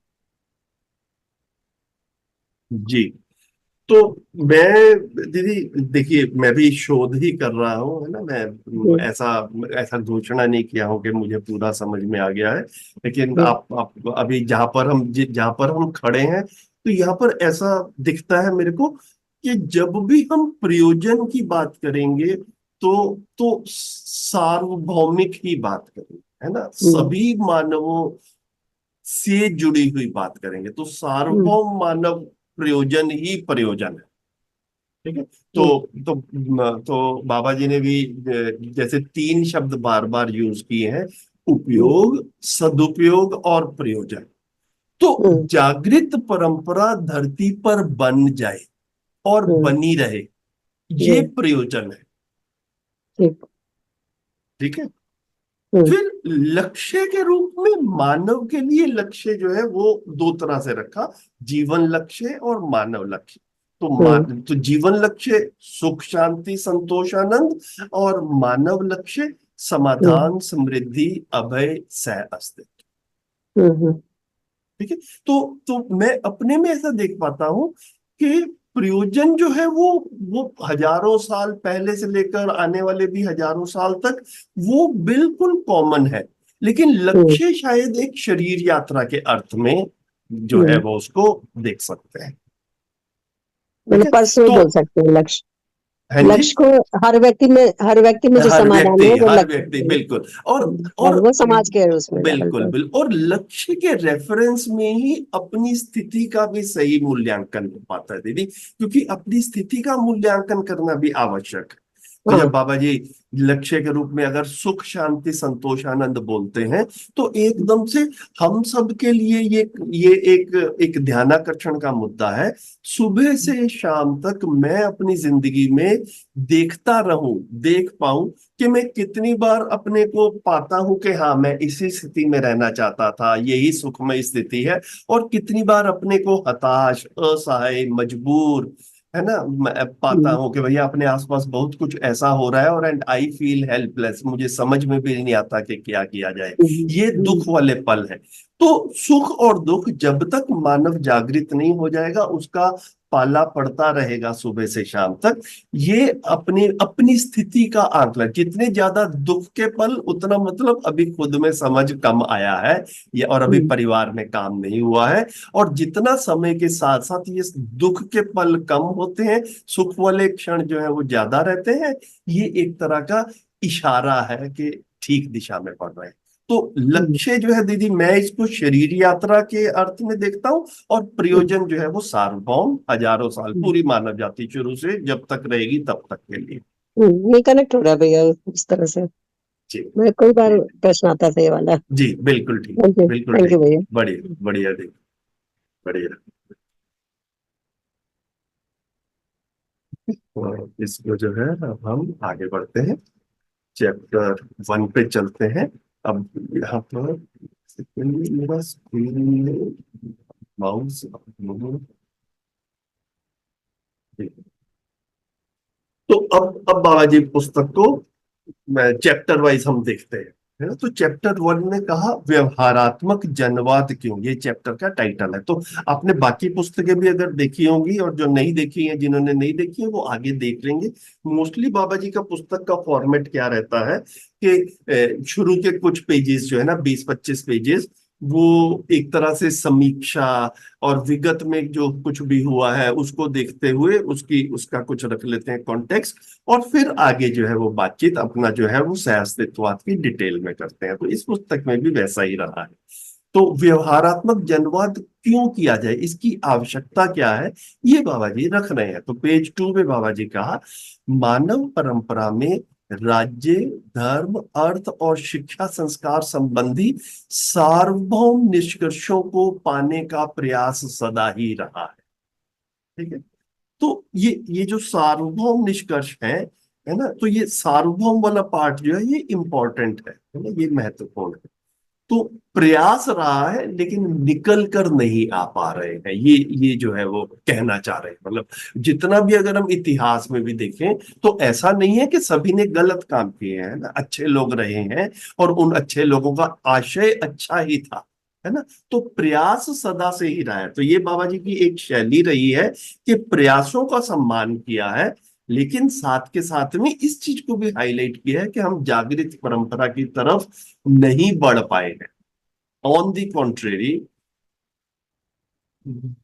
[SPEAKER 3] जी। तो मैं दीदी देखिए, मैं भी शोध ही कर रहा हूँ, है ना। मैं
[SPEAKER 5] हम्म,
[SPEAKER 3] ऐसा ऐसा घोषणा नहीं किया हूँ कि मुझे पूरा समझ में आ गया है। लेकिन
[SPEAKER 5] हम्म,
[SPEAKER 3] आप अभी जहाँ पर हम खड़े हैं, तो यहाँ पर ऐसा दिखता है मेरे को कि जब भी हम प्रयोजन की बात करेंगे तो सार्वभौमिक ही बात करेंगे, है ना,
[SPEAKER 5] हम्म,
[SPEAKER 3] सभी मानवों से जुड़ी हुई बात करेंगे। तो
[SPEAKER 5] हम्म,
[SPEAKER 3] सार्वभौम मानव प्रयोजन ही प्रयोजन है। ठीक है।
[SPEAKER 5] हम्म,
[SPEAKER 3] तो बाबा जी ने भी जैसे तीन शब्द बार बार यूज किए हैं,
[SPEAKER 5] हम्म,
[SPEAKER 3] उपयोग, सदुपयोग और प्रयोजन। तो
[SPEAKER 5] हम्म,
[SPEAKER 3] जागृत परंपरा धरती पर बन जाए और
[SPEAKER 5] हम्म,
[SPEAKER 3] बनी रहे, ये
[SPEAKER 5] जी,
[SPEAKER 3] प्रयोजन है।
[SPEAKER 5] ठीक।
[SPEAKER 3] ठीक है।
[SPEAKER 5] हम्म,
[SPEAKER 3] फिर लक्ष्य के रूप में मानव के लिए लक्ष्य जो है वो दो तरह से रखा, जीवन लक्ष्य और मानव लक्ष्य।
[SPEAKER 5] हम्म,
[SPEAKER 3] तो जीवन लक्ष्य सुख शांति संतोष आनंद, और मानव लक्ष्य
[SPEAKER 5] हम्म,
[SPEAKER 3] समाधान समृद्धि अभय सह अस्तित्व।
[SPEAKER 5] हम्म,
[SPEAKER 3] ठीक है। तो मैं अपने में ऐसा देख पाता हूँ कि प्रयोजन जो है वो हजारों साल पहले से लेकर आने वाले भी हजारों साल तक वो बिल्कुल कॉमन है। लेकिन
[SPEAKER 5] हम्म,
[SPEAKER 3] लक्ष्य शायद एक शरीर यात्रा के अर्थ में जो है
[SPEAKER 5] हम्म,
[SPEAKER 3] वो उसको देख सकते हैं। ठीक
[SPEAKER 5] मतलब
[SPEAKER 3] है।
[SPEAKER 5] पर्सनल
[SPEAKER 3] तो
[SPEAKER 5] बोल सकते हैं लक्ष्य।
[SPEAKER 3] हाँ जी,
[SPEAKER 5] लक्ष्य को हर व्यक्ति में जो समाधान है वो
[SPEAKER 3] हर
[SPEAKER 5] लक्ष्य
[SPEAKER 3] व्यक्ति
[SPEAKER 5] है।
[SPEAKER 3] बिल्कुल। और
[SPEAKER 5] और वो समाज के उसमें लेवल
[SPEAKER 3] बिल्कुल
[SPEAKER 5] पे।
[SPEAKER 3] बिल्कुल, और लक्ष्य के रेफरेंस में ही अपनी स्थिति का भी सही मूल्यांकन हो पाता है दीदी, क्योंकि अपनी स्थिति का मूल्यांकन करना भी आवश्यक है। तो
[SPEAKER 5] हाँ।
[SPEAKER 3] जब बाबा जी लक्ष्य के रूप में अगर सुख शांति संतोष आनंद बोलते हैं, तो एकदम से हम सब के लिए ये एक ध्यानाकर्षण का मुद्दा है। सुबह से शाम तक मैं अपनी जिंदगी में देखता रहूं, देख पाऊं कि मैं कितनी बार अपने को पाता हूं कि हाँ मैं इसी स्थिति में रहना चाहता था, यही सुखमय स्थिति है, और कितनी बार अपने को हताश, असहाय, मजबूर, है ना, मैं पाता हूं कि भैया अपने आसपास बहुत कुछ ऐसा हो रहा है और एंड आई फील हेल्पलेस, मुझे समझ में भी नहीं आता कि क्या किया जाए। ये दुख वाले पल है। तो सुख और दुख जब तक मानव जागृत नहीं हो जाएगा, उसका पाला पड़ता रहेगा सुबह से शाम तक। ये अपनी अपनी स्थिति का आंकलन, जितने ज्यादा दुख के पल उतना मतलब अभी खुद में समझ कम आया है, ये और अभी परिवार में काम नहीं हुआ है। और जितना समय के साथ साथ ये दुख के पल कम होते हैं, सुख वाले क्षण जो है वो ज्यादा रहते हैं, ये एक तरह का इशारा है कि ठीक दिशा में बढ़ रहे हैं। तो लक्ष्य जो है दीदी, मैं इसको शरीर यात्रा के अर्थ में देखता हूँ, और प्रयोजन जो है वो सार्वभौम, हजारों साल पूरी मानव जाति शुरू से जब तक रहेगी तब तक के लिए।
[SPEAKER 5] नहीं कनेक्ट हो रहा है भैया उस तरह से।
[SPEAKER 3] जी
[SPEAKER 5] मैं कई बार
[SPEAKER 3] जी
[SPEAKER 5] प्रश्न आता था ये वाला।
[SPEAKER 3] जी, बिल्कुल ठीक, बिल्कुल
[SPEAKER 5] थैंक यू
[SPEAKER 3] ठीक।
[SPEAKER 5] भैया।
[SPEAKER 3] बढ़िया बढ़िया दी, बढ़िया। तो इसको जो है अब हम आगे बढ़ते हैं, चैप्टर 1 पे चलते हैं। अब यहाँ पर मेरा स्क्रीन में माउस, तो अब बाबा जी पुस्तक को चैप्टर वाइज हम देखते हैं, है ना। तो चैप्टर 1 ने कहा व्यवहारात्मक जनवाद क्यों, ये चैप्टर का टाइटल है। तो आपने बाकी पुस्तकें भी अगर देखी होंगी, और जो नहीं देखी हैं, जिन्होंने नहीं देखी है वो आगे देख लेंगे। मोस्टली बाबा जी का पुस्तक का फॉर्मेट क्या रहता है कि शुरू के कुछ पेजेस जो है ना, 20-25 पेजेस, वो एक तरह से समीक्षा और विगत में जो कुछ भी हुआ है उसको देखते हुए उसका कुछ रख लेते हैं कॉन्टेक्स्ट, और फिर आगे जो है वो बातचीत अपना जो है वो सह अस्तित्ववाद की डिटेल में करते हैं। तो इस पुस्तक में भी वैसा ही रहा है। तो व्यवहारात्मक जनवाद क्यों किया जाए, इसकी आवश्यकता क्या है, ये बाबा जी रख रहे हैं। तो पेज 2 में बाबा जी कहा, मानव परंपरा में राज्य, धर्म, अर्थ और शिक्षा संस्कार संबंधी सार्वभौम निष्कर्षों को पाने का प्रयास सदा ही रहा है। ठीक है। तो ये जो सार्वभौम निष्कर्ष है ना, तो ये सार्वभौम वाला पार्ट जो है ये इंपॉर्टेंट है ना, ये महत्वपूर्ण है। तो प्रयास रहा है लेकिन निकल कर नहीं आ पा रहे हैं, ये जो है वो कहना चाह रहे हैं। मतलब जितना भी अगर हम इतिहास में भी देखें, तो ऐसा नहीं है कि सभी ने गलत काम किए हैं ना, अच्छे लोग रहे हैं, और उन अच्छे लोगों का आशय अच्छा ही था, है ना। तो प्रयास सदा से ही रहा है। तो ये बाबा जी की एक शैली रही है कि प्रयासों का सम्मान किया है, लेकिन साथ के साथ में इस चीज को भी हाईलाइट किया है कि हम जागृत परंपरा की तरफ नहीं बढ़ पाए हैं। ऑन दी कॉन्ट्रेरी,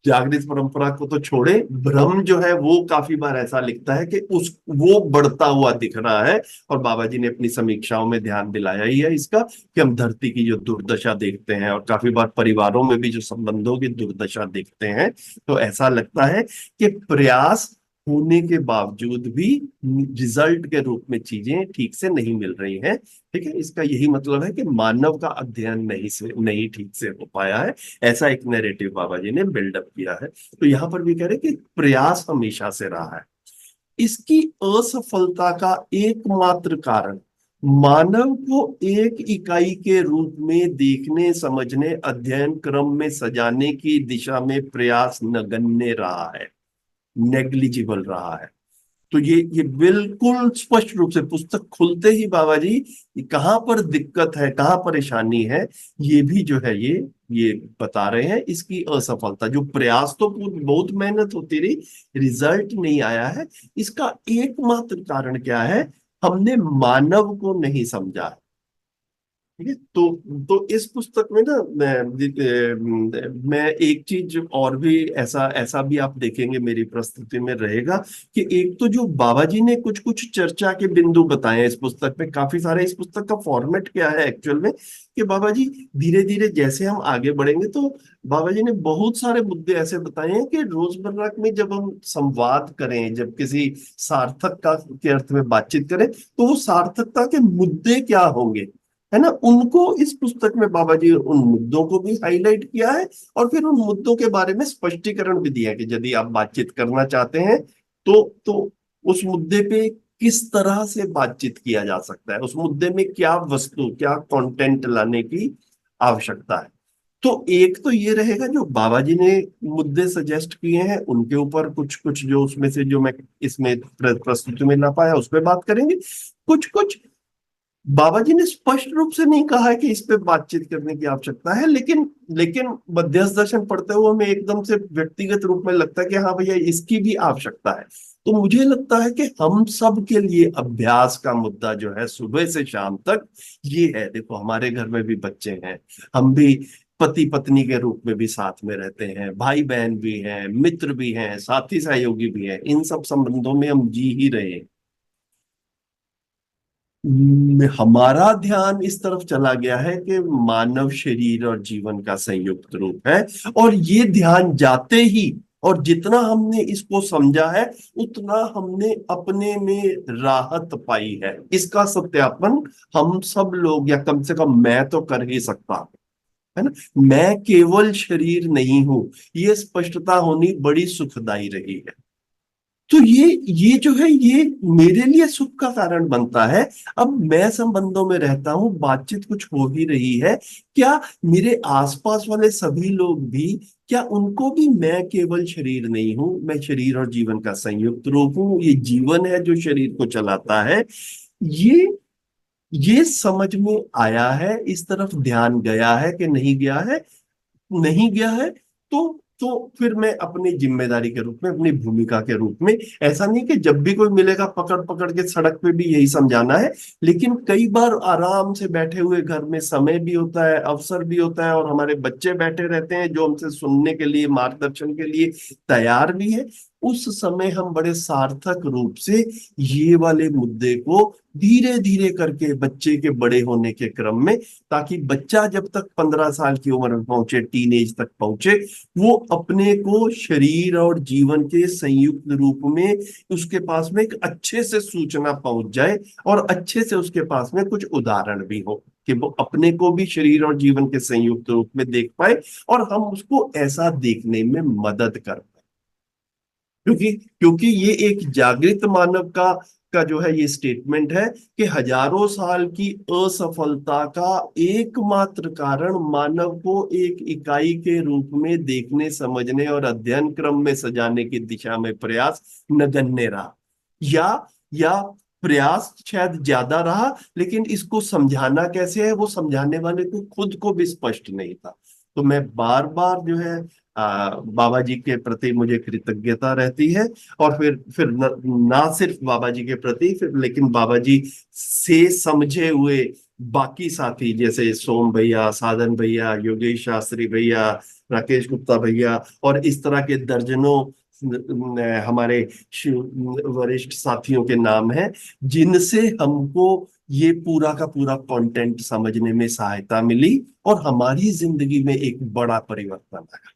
[SPEAKER 3] जागृत परंपरा को तो छोड़े, भ्रम जो है वो काफी बार ऐसा लिखता है कि उस वो बढ़ता हुआ दिख रहा है। और बाबा जी ने अपनी समीक्षाओं में ध्यान दिलाया ही है इसका, कि हम धरती की जो दुर्दशा देखते हैं, और काफी बार परिवारों में भी जो संबंधों की दुर्दशा देखते हैं, तो ऐसा लगता है कि प्रयास होने के बावजूद भी रिजल्ट के रूप में चीजें ठीक से नहीं मिल रही हैं। ठीक है, इसका यही मतलब है कि मानव का अध्ययन नहीं ठीक से हो पाया है। ऐसा एक नैरेटिव बाबा जी ने बिल्डअप किया है। तो यहां पर भी कह रहे हैं कि प्रयास हमेशा से रहा है। इसकी असफलता का एकमात्र कारण मानव को एक इकाई के रूप में देखने, समझने, अध्ययन क्रम में सजाने की दिशा में प्रयास नगण्य रहा है, नेग्लिजिबल रहा है। तो ये बिल्कुल स्पष्ट रूप से पुस्तक खुलते ही बाबा जी कहाँ पर दिक्कत है, कहाँ परेशानी है, ये भी जो है ये बता रहे हैं। इसकी असफलता, जो प्रयास तो बहुत मेहनत होती रही, रिजल्ट नहीं आया है, इसका एकमात्र कारण क्या है, हमने मानव को नहीं समझा है। ठीक है। तो इस पुस्तक में ना मैं एक चीज और भी ऐसा ऐसा भी आप देखेंगे मेरी प्रस्तुति में रहेगा कि एक तो जो बाबा जी ने कुछ कुछ चर्चा के बिंदु बताए हैं इस पुस्तक में, काफी सारे। इस पुस्तक का फॉर्मेट क्या है एक्चुअल में कि बाबा जी धीरे धीरे जैसे हम आगे बढ़ेंगे तो बाबा जी ने बहुत सारे मुद्दे ऐसे बताए हैं कि रोजमर्रा में जब हम संवाद करें, जब किसी सार्थक का के अर्थ में बातचीत करें, तो वो सार्थकता के मुद्दे क्या होंगे, है ना, उनको इस पुस्तक में बाबा जी उन मुद्दों को भी हाईलाइट किया है और फिर उन मुद्दों के बारे में स्पष्टीकरण भी दिया है कि यदि आप बातचीत करना चाहते हैं तो उस मुद्दे पे किस तरह से बातचीत किया जा सकता है, उस मुद्दे में क्या वस्तु, क्या कंटेंट लाने की आवश्यकता है। तो एक तो ये रहेगा जो बाबा जी ने मुद्दे सजेस्ट किए हैं उनके ऊपर कुछ कुछ जो उसमें से जो मैं इसमें प्रस्तुति में ला पाया उस पर बात करेंगे। कुछ कुछ बाबा जी ने स्पष्ट रूप से नहीं कहा है कि इस पे बातचीत करने की आवश्यकता है, लेकिन लेकिन मध्यस्थ दर्शन पढ़ते हुए हमें एकदम से व्यक्तिगत रूप में लगता है कि हाँ भैया इसकी भी आवश्यकता है। तो मुझे लगता है कि हम सब के लिए अभ्यास का मुद्दा जो है सुबह से शाम तक ये है। देखो हमारे घर में भी बच्चे हैं, हम भी पति पत्नी के रूप में भी साथ में रहते हैं, भाई बहन भी हैं, मित्र भी हैं, साथी सहयोगी भी हैं, इन सब संबंधों में हम जी ही रहे हैं। हमारा ध्यान इस तरफ चला गया है कि मानव शरीर और जीवन का संयुक्त रूप है, और ये ध्यान जाते ही और जितना हमने इसको समझा है उतना हमने अपने में राहत पाई है। इसका सत्यापन हम सब लोग, या कम से कम मैं तो कर ही सकता हूं, है ना। मैं केवल शरीर नहीं हूं, ये स्पष्टता होनी बड़ी सुखदाई रही है। तो ये जो है ये मेरे लिए सुख का कारण बनता है। अब मैं संबंधों में रहता हूं, बातचीत कुछ हो ही रही है, क्या मेरे आसपास वाले सभी लोग भी, क्या उनको भी मैं केवल शरीर नहीं हूं, मैं शरीर और जीवन का संयुक्त रूप हूं, ये जीवन है जो शरीर को चलाता है। ये ये समझ में आया है, इस तरफ ध्यान गया है कि नहीं गया है, नहीं गया है। तो फिर मैं अपनी जिम्मेदारी के रूप में, अपनी भूमिका के रूप में, ऐसा नहीं कि जब भी कोई मिलेगा पकड़ पकड़ के सड़क पे भी यही समझाना है, लेकिन कई बार आराम से बैठे हुए घर में समय भी होता है, अवसर भी होता है, और हमारे बच्चे बैठे रहते हैं जो हमसे सुनने के लिए, मार्गदर्शन के लिए तैयार भी है। उस समय हम बड़े सार्थक रूप से ये वाले मुद्दे को धीरे धीरे करके बच्चे के बड़े होने के क्रम में, ताकि बच्चा जब तक 15 साल की उम्र में पहुंचे, टीन एज तक पहुंचे, वो अपने को शरीर और जीवन के संयुक्त रूप में उसके पास में एक अच्छे से सूचना पहुंच जाए, और अच्छे से उसके पास में कुछ उदाहरण भी हो कि वो अपने को भी शरीर और जीवन के संयुक्त रूप में देख पाए, और हम उसको ऐसा देखने में मदद कर पाए। क्योंकि क्योंकि ये एक जागृत मानव का जो है ये स्टेटमेंट है कि हजारों साल की असफलता का एकमात्र कारण मानव को एक इकाई के रूप में देखने, समझने और अध्ययन क्रम में सजाने की दिशा में प्रयास नगण्य रहा, या प्रयास शायद ज्यादा रहा, लेकिन इसको समझाना कैसे है वो समझाने वाले को खुद को भी स्पष्ट नहीं था। तो मैं बार बार जो है बाबा जी के प्रति मुझे कृतज्ञता रहती है, और फिर ना सिर्फ बाबा जी के प्रति, फिर लेकिन बाबा जी से समझे हुए बाकी साथी जैसे सोम भैया, साधन भैया, योगेश शास्त्री भैया, राकेश गुप्ता भैया, और इस तरह के दर्जनों हमारे वरिष्ठ साथियों के नाम हैं, जिनसे हमको ये पूरा का पूरा कंटेंट समझने में सहायता मिली और हमारी जिंदगी में एक बड़ा परिवर्तन आया।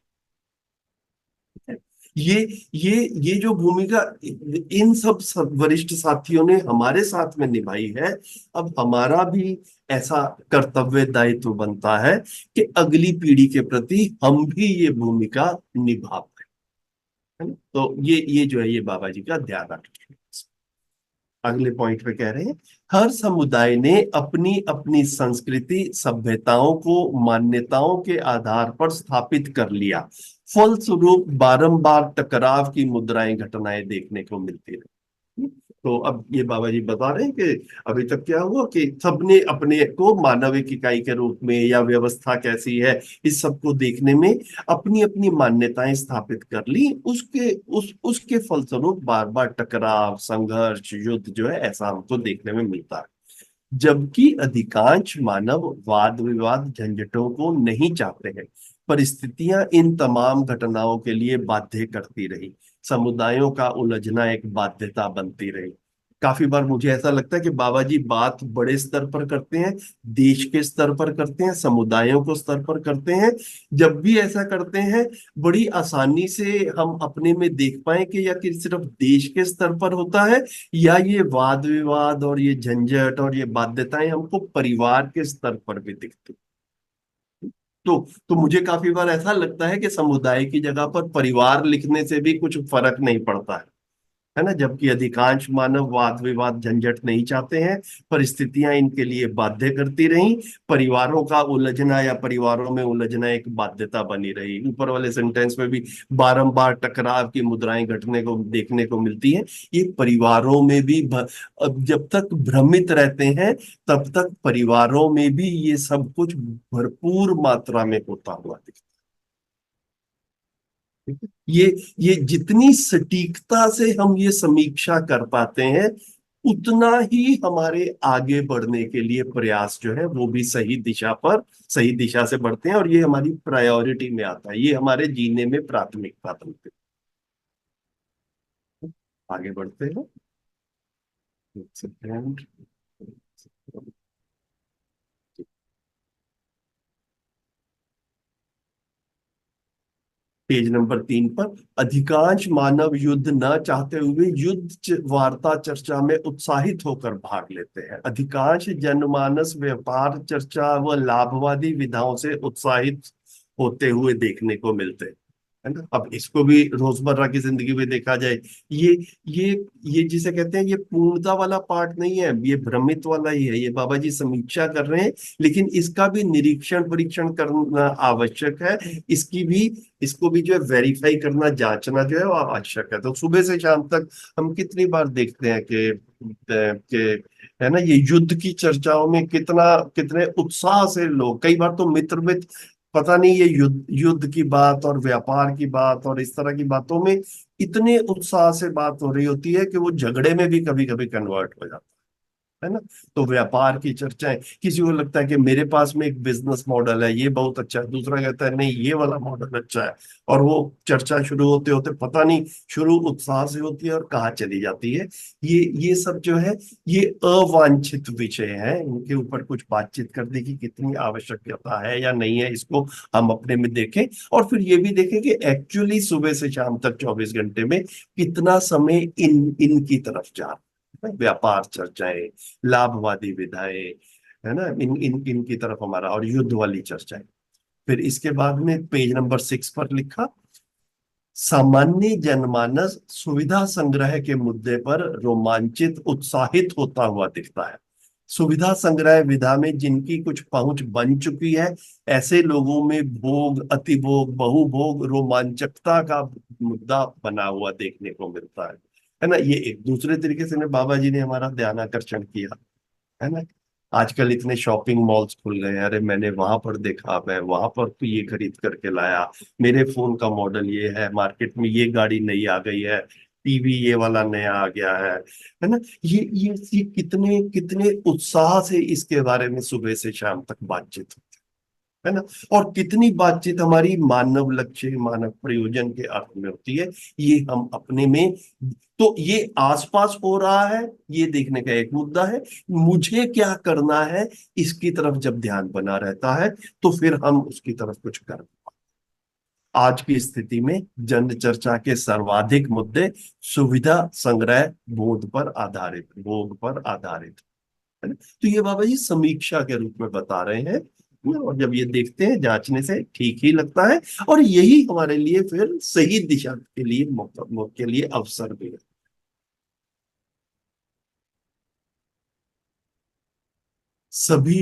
[SPEAKER 3] ये ये जो भूमिका इन सब वरिष्ठ साथियों ने हमारे साथ में निभाई है, अब हमारा भी ऐसा कर्तव्य दायित्व बनता है कि अगली पीढ़ी के प्रति हम भी ये भूमिका निभा पाए, है ना। तो ये जो है ये बाबा जी का ध्यान रखना। अगले पॉइंट पे कह रहे हैं, हर समुदाय ने अपनी अपनी संस्कृति, सभ्यताओं को मान्यताओं के आधार पर स्थापित कर लिया, फलस्वरूप बारंबार टकराव की मुद्राएं, घटनाएं देखने को मिलती रही। तो अब ये बाबा जी बता रहे हैं कि अभी तक क्या हुआ कि सबने अपने को मानव एक इकाई के रूप में, या व्यवस्था कैसी है, इस सब को देखने में अपनी अपनी मान्यताएं स्थापित कर ली। उसके फलस्वरूप बार बार टकराव, संघर्ष, युद्ध जो है ऐसा हमको देखने में मिलता है। जबकि अधिकांश मानव वाद विवाद झंझटों को नहीं चाहते हैं। परिस्थितियां इन तमाम घटनाओं के लिए बाध्य करती रही। समुदायों का उलझना एक बाध्यता बनती रही। काफी बार मुझे ऐसा लगता है कि बाबा जी बात बड़े स्तर पर करते हैं, देश के स्तर पर करते हैं, समुदायों को स्तर पर करते हैं। जब भी ऐसा करते हैं, बड़ी आसानी से हम अपने में देख पाए कि या कि सिर्फ देश के स्तर पर होता है, या ये वाद विवाद और ये झंझट और ये बाध्यताएं हमको परिवार के स्तर पर भी दिखती। तो मुझे काफी बार ऐसा लगता है कि समुदाय की जगह पर परिवार लिखने से भी कुछ फर्क नहीं पड़ता है ना। जबकि अधिकांश मानव वाद विवाद झंझट नहीं चाहते हैं, परिस्थितियां इनके लिए बाध्य करती रहीं। परिवारों का उलझना या परिवारों में उलझना एक बाध्यता बनी रही। ऊपर वाले सेंटेंस में भी बारंबार टकराव की मुद्राएं घटने को देखने को मिलती हैं। ये परिवारों में भी अब जब तक भ्रमित रहते हैं, तब तक परिवारों में भी ये सब कुछ भरपूर मात्रा में होता हुआ दिखता है। ये जितनी सटीकता से हम ये समीक्षा कर पाते हैं, उतना ही हमारे आगे बढ़ने के लिए प्रयास जो है वो भी सही दिशा से बढ़ते हैं, और ये हमारी प्रायोरिटी में आता है, ये हमारे जीने में प्राथमिकता बनते हैं। आगे बढ़ते हैं। एक सेकेंड। पेज नंबर 3 पर, अधिकांश मानव युद्ध न चाहते हुए वार्ता चर्चा में उत्साहित होकर भाग लेते हैं। अधिकांश जनमानस व्यापार चर्चा व लाभवादी विधाओं से उत्साहित होते हुए देखने को मिलते हैं, है ना। अब इसको भी रोजमर्रा की जिंदगी में देखा जाए, ये ये ये जिसे कहते हैं, ये पूर्णता वाला पार्ट नहीं है, ये भ्रमित वाला ही है। ये बाबा जी समीक्षा कर रहे हैं, लेकिन इसका भी निरीक्षण परीक्षण करना आवश्यक है। इसको भी जो है वेरीफाई करना, जांचना जो है वो आवश्यक है। तो सुबह से शाम तक हम कितनी बार देखते हैं कि है ना, ये युद्ध की चर्चाओं में कितने उत्साह से लोग, कई बार तो मित्र पता नहीं, ये युद्ध की बात और व्यापार की बात और इस तरह की बातों में इतने उत्साह से बात हो रही होती है कि वो झगड़े में भी कभी कभी कन्वर्ट हो जाता है ना। तो व्यापार की चर्चाएं, किसी को लगता है कि मेरे पास में एक बिजनेस मॉडल है, ये बहुत अच्छा है, दूसरा कहता है नहीं ये वाला मॉडल अच्छा है, और वो चर्चा शुरू होते होते पता नहीं शुरू उत्साह से होती है और कहाँ चली जाती है। ये सब जो है, ये अवांछित विषय है, इनके ऊपर कुछ बातचीत करने की कितनी आवश्यकता है या नहीं है, इसको हम अपने में देखें। और फिर ये भी देखें कि एक्चुअली सुबह से शाम तक 24 घंटे में कितना समय इनकी तरफ जा रहा है। व्यापार चर्चाएं, लाभवादी विधाएं, है ना, इनकी तरफ हमारा, और युद्ध वाली चर्चाएं। फिर इसके बाद में पेज नंबर 6 पर लिखा, सामान्य जनमानस सुविधा संग्रह के मुद्दे पर रोमांचित उत्साहित होता हुआ दिखता है। सुविधा संग्रह विधा में जिनकी कुछ पहुंच बन चुकी है, ऐसे लोगों में भोग, अतिभोग, बहुभोग रोमांचकता का मुद्दा बना हुआ देखने को मिलता है ना। ये एक दूसरे तरीके से बाबा जी ने हमारा ध्यान आकर्षण किया, है ना। आजकल इतने शॉपिंग मॉल्स खुल गए हैं, अरे मैंने वहां पर देखा, मैं वहां पर तो ये खरीद करके लाया, मेरे फोन का मॉडल ये है, मार्केट में ये गाड़ी नई आ गई है, टीवी ये वाला नया आ गया है ना। ये कितने कितने उत्साह से इसके बारे में सुबह से शाम तक बातचीत है ना। और कितनी बातचीत हमारी मानव लक्ष्य, मानव प्रयोजन के अर्थ में होती है, ये हम अपने में, तो ये आसपास हो रहा है ये देखने का एक मुद्दा है। मुझे क्या करना है, इसकी तरफ जब ध्यान बना रहता है, तो फिर हम उसकी तरफ कुछ कर। आज की स्थिति में जन चर्चा के सर्वाधिक मुद्दे सुविधा संग्रह भोग पर आधारित है ना। तो ये बाबा जी समीक्षा के रूप में बता रहे हैं, और जब ये देखते हैं, जांचने से ठीक ही लगता है, और यही हमारे लिए फिर सही दिशा के लिए अवसर भी है। सभी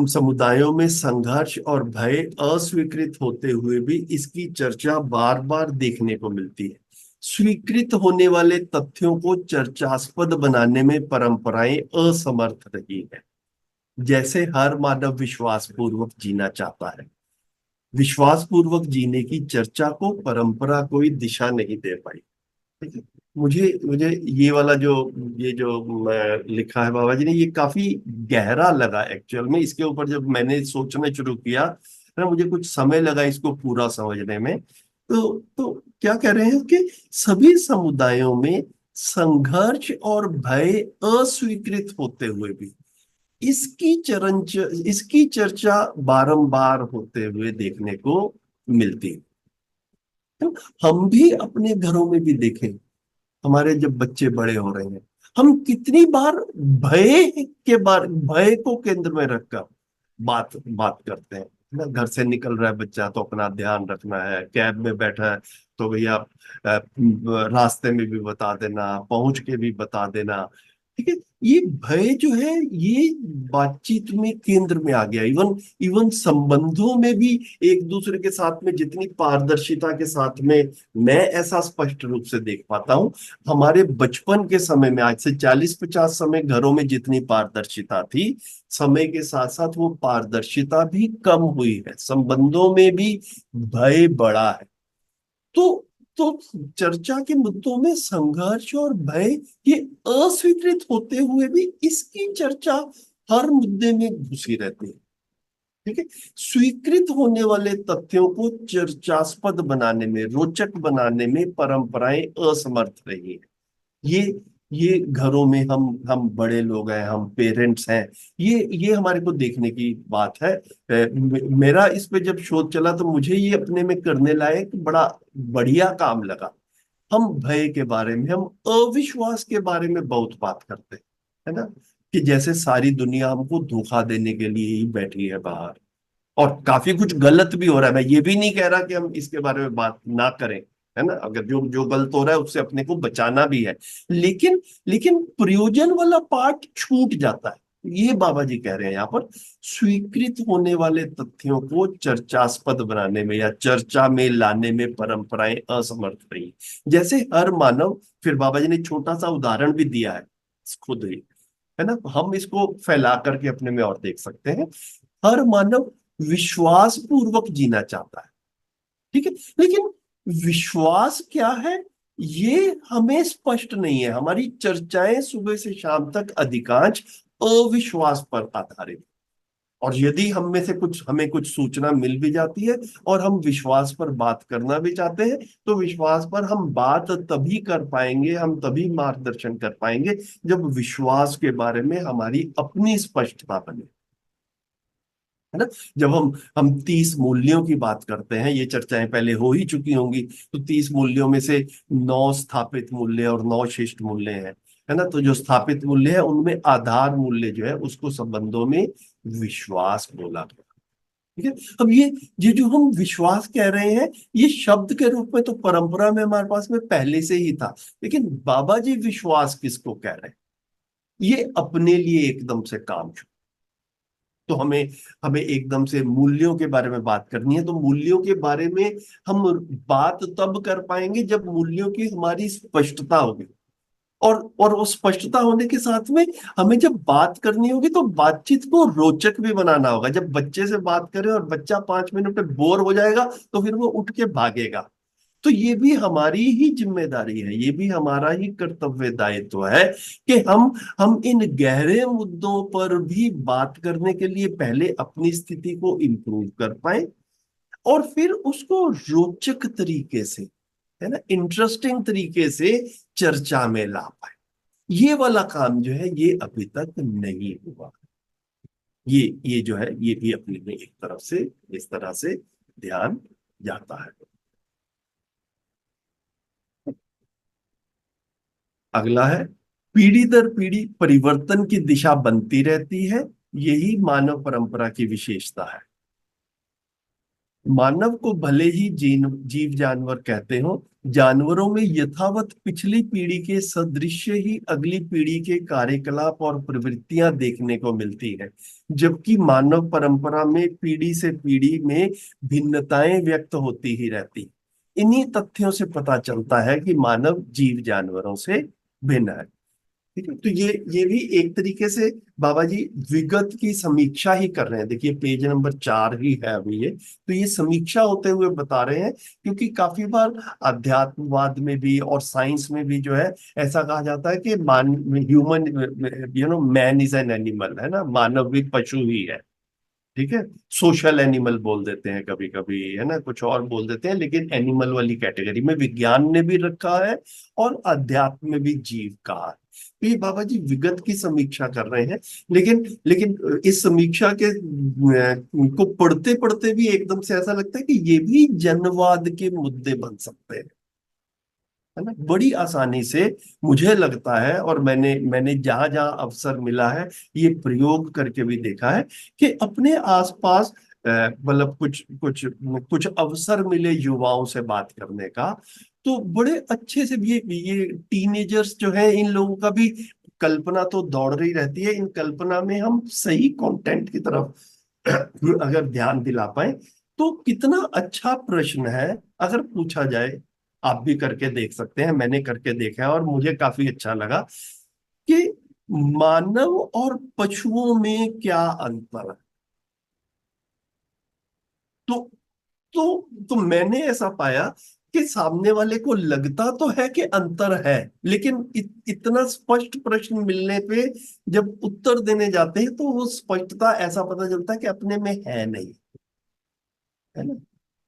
[SPEAKER 3] समुदायों में संघर्ष और भय अस्वीकृत होते हुए भी इसकी चर्चा बार बार देखने को मिलती है। स्वीकृत होने वाले तथ्यों को चर्चास्पद बनाने में परंपराएं असमर्थ रही है। जैसे हर मानव विश्वास पूर्वक जीना चाहता है, विश्वास पूर्वक जीने की चर्चा को परंपरा कोई दिशा नहीं दे पाई। ठीक है, मुझे मुझे ये वाला जो ये जो लिखा है बाबा जी ने, ये काफी गहरा लगा एक्चुअल में। इसके ऊपर जब मैंने सोचना शुरू किया ना, मुझे कुछ समय लगा इसको पूरा समझने में। तो क्या कह रहे हैं कि सभी समुदायों में संघर्ष और भय अस्वीकृत होते हुए भी इसकी चर्चा बारंबार होते हुए देखने को मिलती है। तो हम भी अपने घरों में भी देखें, हमारे जब बच्चे बड़े हो रहे हैं, हम कितनी बार भय को केंद्र में रखकर बात बात करते हैं ना। घर से निकल रहा है बच्चा तो अपना ध्यान रखना है, कैब में बैठा है तो भैया रास्ते में भी बता देना, पहुंच के भी बता देना। ठीक है, ये भय जो है ये बातचीत में केंद्र में आ गया। इवन इवन संबंधों में भी एक दूसरे के साथ में जितनी पारदर्शिता के साथ में मैं ऐसा स्पष्ट रूप से देख पाता हूं, हमारे बचपन के समय में आज से 40-50 समय घरों में जितनी पारदर्शिता थी, समय के साथ साथ वो पारदर्शिता भी कम हुई है, संबंधों में भी भय बढ़ा है। तो तो चर्चा के मुद्दों में संघर्ष और भय ये अस्वीकृत होते हुए भी इसकी चर्चा हर मुद्दे में घुसी रहती है। ठीक है, स्वीकृत होने वाले तथ्यों को चर्चास्पद बनाने में, रोचक बनाने में परंपराएं असमर्थ रही है। ये घरों में हम बड़े लोग हैं, हम पेरेंट्स हैं, ये हमारे को देखने की बात है। मेरा इस पे जब शोध चला तो मुझे ये अपने में करने लायक बड़ा बढ़िया काम लगा। हम भय के बारे में, हम अविश्वास के बारे में बहुत बात करते हैं, है ना, कि जैसे सारी दुनिया हमको धोखा देने के लिए ही बैठी है बाहर, और काफी कुछ गलत भी हो रहा है। मैं ये भी नहीं कह रहा कि हम इसके बारे में बात ना करें, है ना, अगर जो जो गलत हो रहा है उससे अपने को बचाना भी है, लेकिन लेकिन प्रयोजन वाला पार्ट छूट जाता है। ये बाबा जी कह रहे हैं यहाँ पर, स्वीकृत होने वाले तथ्यों को चर्चास्पद बनाने में या चर्चा में लाने में परंपराएं असमर्थ रही। जैसे हर मानव, फिर बाबा जी ने छोटा सा उदाहरण भी दिया है खुद ही, है ना, हम इसको फैला करके अपने में और देख सकते हैं। हर मानव विश्वास पूर्वक जीना चाहता है, ठीक है, लेकिन विश्वास क्या है ये हमें स्पष्ट नहीं है। हमारी चर्चाएं सुबह से शाम तक अधिकांश अविश्वास पर आधारित, और यदि हम में से कुछ हमें कुछ सूचना मिल भी जाती है और हम विश्वास पर बात करना भी चाहते हैं, तो विश्वास पर हम बात तभी कर पाएंगे, हम तभी मार्गदर्शन कर पाएंगे जब विश्वास के बारे में हमारी अपनी स्पष्टता बने, है ना। जब हम 30 मूल्यों की बात करते हैं, ये चर्चाएं पहले हो ही चुकी होंगी, तो 30 मूल्यों में से 9 स्थापित मूल्य और 9 शिष्ट मूल्य हैं, है ना। तो जो स्थापित मूल्य है उनमें आधार मूल्य जो है उसको संबंधों में विश्वास बोला गया। ठीक है, अब ये जो हम विश्वास कह रहे हैं, ये शब्द के रूप में तो परंपरा में हमारे पास में पहले से ही था, लेकिन बाबा जी विश्वास किसको कह रहे हैं, ये अपने लिए एकदम से काम। तो हमें हमें एकदम से मूल्यों के बारे में बात करनी है, तो मूल्यों के बारे में हम बात तब कर पाएंगे जब मूल्यों की हमारी स्पष्टता होगी, और वो स्पष्टता होने के साथ में हमें जब बात करनी होगी तो बातचीत को रोचक भी बनाना होगा। जब बच्चे से बात करें और बच्चा 5 मिनट में बोर हो जाएगा तो फिर वो उठ के भागेगा। तो ये भी हमारी ही जिम्मेदारी है, ये भी हमारा ही कर्तव्य दायित्व है कि हम इन गहरे मुद्दों पर भी बात करने के लिए पहले अपनी स्थिति को इम्प्रूव कर पाए, और फिर उसको रोचक तरीके से, है ना, इंटरेस्टिंग तरीके से चर्चा में ला पाए। ये वाला काम जो है ये अभी तक नहीं हुआ। ये जो है ये भी अपने में एक तरफ से इस तरह से ध्यान जाता है। अगला है, पीढ़ी दर पीढ़ी परिवर्तन की दिशा बनती रहती है, यही मानव परंपरा की विशेषता है। मानव को भले ही जीव जानवर कहते हो, जानवरों में यथावत पिछली पीढ़ी के सदृश्य ही अगली पीढ़ी के कार्यकलाप और प्रवृत्तियां देखने को मिलती है, जबकि मानव परंपरा में पीढ़ी से पीढ़ी में भिन्नताएं व्यक्त होती ही रहती। इन्हीं तथ्यों से पता चलता है कि मानव जीव जानवरों से भिन्न है। ठीक है। तो ये भी एक तरीके से बाबा जी विगत की समीक्षा ही कर रहे हैं। देखिए पेज नंबर 4 ही है अभी ये, तो ये समीक्षा होते हुए बता रहे हैं। क्योंकि काफी बार अध्यात्मवाद में भी और साइंस में भी जो है ऐसा कहा जाता है कि मान human man is an animal, है ना, मानव भी पशु ही है। ठीक है। सोशल एनिमल बोल देते हैं कभी कभी, है ना, कुछ और बोल देते हैं, लेकिन एनिमल वाली कैटेगरी में विज्ञान ने भी रखा है और अध्यात्म में भी जीव कहा है। तो ये बाबा जी विगत की समीक्षा कर रहे हैं। लेकिन लेकिन इस समीक्षा के को पढ़ते पढ़ते भी एकदम से ऐसा लगता है कि ये भी जनवाद के मुद्दे बन सकते हैं, है ना, बड़ी आसानी से। मुझे लगता है, और मैंने मैंने जहां जहां अवसर मिला है ये प्रयोग करके भी देखा है कि अपने आसपास मतलब कुछ कुछ कुछ अवसर मिले युवाओं से बात करने का, तो बड़े अच्छे से भी ये टीनेजर्स जो है इन लोगों का भी कल्पना तो दौड़ रही रहती है। इन कल्पना में हम सही कंटेंट की तरफ अगर ध्यान दिला पाए तो कितना अच्छा प्रश्न है अगर पूछा जाए। आप भी करके देख सकते हैं, मैंने करके देखा है और मुझे काफी अच्छा लगा कि मानव और पशुओं में क्या अंतर है। तो तो मैंने ऐसा पाया कि सामने वाले को लगता तो है कि अंतर है, लेकिन इतना स्पष्ट प्रश्न मिलने पे जब उत्तर देने जाते हैं तो वो स्पष्टता ऐसा पता चलता है कि अपने में है नहीं, है ना।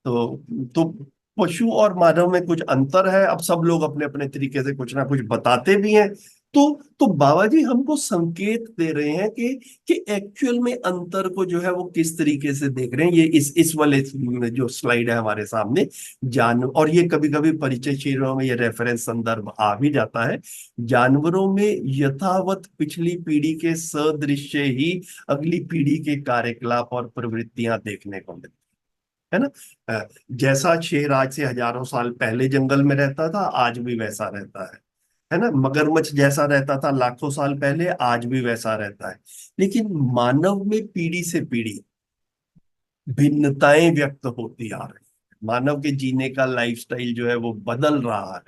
[SPEAKER 3] तो पशु और मानव में कुछ अंतर है। अब सब लोग अपने अपने तरीके से कुछ ना कुछ बताते भी हैं। तो तो बाबा जी हमको संकेत दे रहे हैं कि एक्चुअल में अंतर को जो है वो किस तरीके से देख रहे हैं। ये इस वाले जो स्लाइड है हमारे सामने, जान और ये कभी कभी परिचय शेरों में ये रेफरेंस संदर्भ आ भी जाता है। जानवरों में यथावत पिछली पीढ़ी के सदृश्य ही अगली पीढ़ी के कार्यकलाप और प्रवृत्तियां देखने को मिलती है ना। जैसा शेर आज से हजारों साल पहले जंगल में रहता था आज भी वैसा रहता है ना। मगरमच्छ जैसा रहता था लाखों साल पहले आज भी वैसा रहता है। लेकिन मानव में पीढ़ी से पीढ़ी भिन्नताएं व्यक्त होती आ रही है। मानव के जीने का लाइफस्टाइल जो है वो बदल रहा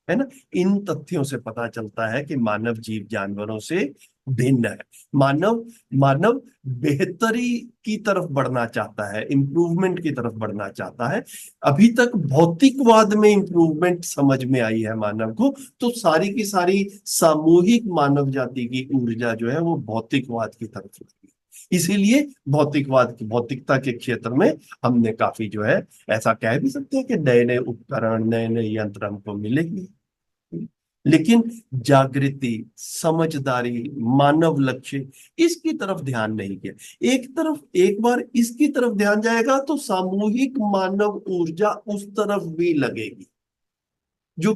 [SPEAKER 3] है ना। इन तथ्यों से पता चलता है कि मानव जीव जानवरों से भिन्न है। मानव मानव बेहतरी की तरफ बढ़ना चाहता है, इंप्रूवमेंट की तरफ बढ़ना चाहता है। अभी तक भौतिकवाद में इंप्रूवमेंट समझ में आई है मानव को, तो सारी की सारी सामूहिक मानव जाति की ऊर्जा जो है वो भौतिकवाद की तरफ लगी। इसीलिए भौतिकवाद की भौतिकता के क्षेत्र में हमने काफी जो है ऐसा कह भी सकते हैं कि नए नए उपकरण नए नए यंत्र हमको मिलेंगे। लेकिन जागृति, समझदारी, मानव लक्ष्य, इसकी तरफ ध्यान नहीं किया। एक बार इसकी तरफ ध्यान जाएगा तो सामूहिक मानव ऊर्जा उस तरफ भी लगेगी, जो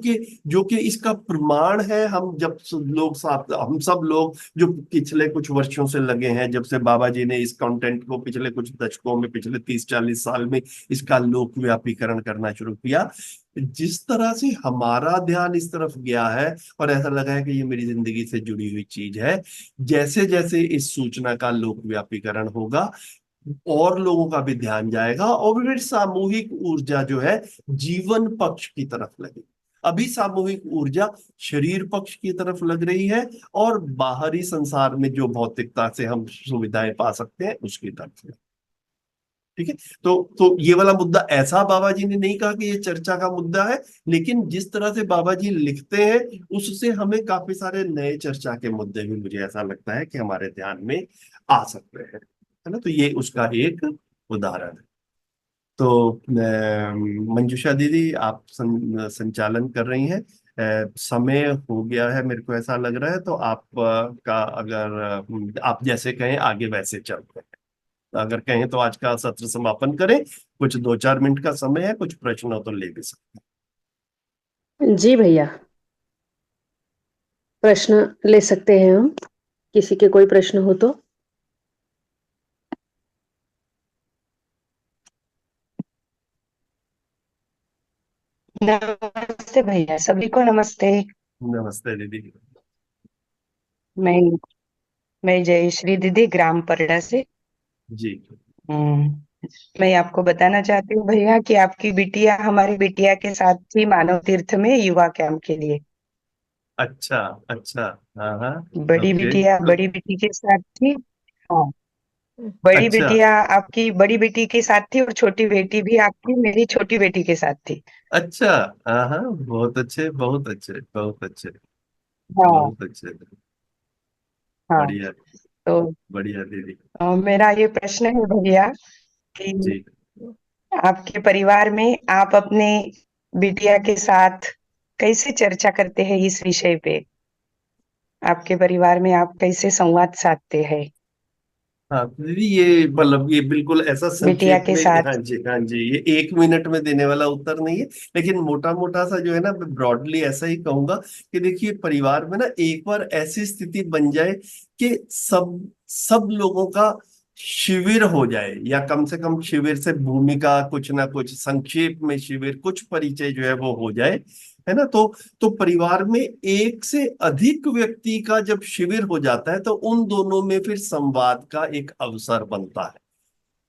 [SPEAKER 3] कि इसका प्रमाण है। हम सब लोग जो पिछले कुछ वर्षों से लगे हैं, जब से बाबा जी ने इस कंटेंट को पिछले कुछ दशकों में, पिछले 30-40 साल में इसका लोकव्यापीकरण करना शुरू किया, जिस तरह से हमारा ध्यान इस तरफ गया है और ऐसा लगा है कि ये मेरी जिंदगी से जुड़ी हुई चीज है। जैसे जैसे इस सूचना का लोकव्यापीकरण होगा और लोगों का भी ध्यान जाएगा और फिर सामूहिक ऊर्जा जो है जीवन पक्ष की तरफ लगेगी। अभी सामूहिक ऊर्जा शरीर पक्ष की तरफ लग रही है और बाहरी संसार में जो भौतिकता से हम सुविधाएं पा सकते हैं उसकी तरफ। ठीक है। तो ये वाला मुद्दा ऐसा बाबा जी ने नहीं कहा कि ये चर्चा का मुद्दा है, लेकिन जिस तरह से बाबा जी लिखते हैं उससे हमें काफी सारे नए चर्चा के मुद्दे भी मुझे ऐसा लगता है कि हमारे ध्यान में आ सकते हैं, है ना। तो ये उसका एक उदाहरण है। तो मंजुषा दीदी आप संचालन कर रही हैं। समय हो गया है मेरे को ऐसा लग रहा है, तो आप का अगर आप जैसे कहें आगे वैसे चलते हैं। अगर कहें तो आज का सत्र समापन करें। कुछ 2-4 मिनट का समय है, कुछ प्रश्न हो तो ले भी सकते
[SPEAKER 2] जी भैया, प्रश्न ले सकते हैं हम, किसी के कोई प्रश्न हो तो।
[SPEAKER 6] नमस्ते भैया, सभी को नमस्ते।
[SPEAKER 3] हैं। नमस्ते दीदी।
[SPEAKER 6] मैं मैं जयश्री दीदी, ग्राम परडा से।
[SPEAKER 3] जी।
[SPEAKER 6] मैं आपको बताना चाहती हूँ भैया कि आपकी बिटिया हमारी बिटिया के साथ थी मानव तीर्थ में युवा कैंप के लिए।
[SPEAKER 3] अच्छा अच्छा। हाँ हाँ।
[SPEAKER 6] बड़ी
[SPEAKER 3] ओके।
[SPEAKER 6] बिटिया बड़ी बेटी के साथ थी। हाँ, बड़ी
[SPEAKER 3] अच्छा
[SPEAKER 6] बिटिया आपकी बड़ी बेटी के साथ थी और छोटी बेटी भी आपकी मेरी छोटी बेटी के साथ थी।
[SPEAKER 3] अच्छा। हाँ हाँ, बहुत अच्छे बहुत अच्छे बहुत अच्छे।
[SPEAKER 6] हाँ
[SPEAKER 3] बहुत अच्छे।
[SPEAKER 6] हाँ।
[SPEAKER 3] बढ़िया।
[SPEAKER 6] तो
[SPEAKER 3] बढ़िया दीदी।
[SPEAKER 6] मेरा ये प्रश्न है भैया कि
[SPEAKER 3] जी।
[SPEAKER 6] आपके परिवार में आप अपने बिटिया के साथ कैसे चर्चा करते हैं इस विषय पे? आपके परिवार में आप कैसे संवाद साधते हैं
[SPEAKER 3] हाँ दीदी, ये मतलब ये बिल्कुल ऐसा
[SPEAKER 6] बिटिया
[SPEAKER 3] संक्षेप
[SPEAKER 6] के
[SPEAKER 3] में, हाँ
[SPEAKER 6] साथ?
[SPEAKER 3] जी हाँ जी, ये 1 मिनट में देने वाला उत्तर नहीं है। लेकिन मोटा मोटा सा जो है ना, ब्रॉडली ऐसा ही कहूंगा कि देखिए, परिवार में ना एक बार ऐसी स्थिति बन जाए कि सब सब लोगों का शिविर हो जाए, या कम से कम शिविर से भूमिका कुछ ना कुछ संक्षेप में शिविर कुछ परिचय जो है वो हो जाए, है ना। तो परिवार में एक से अधिक व्यक्ति का जब शिविर हो जाता है तो उन दोनों में फिर संवाद का एक अवसर बनता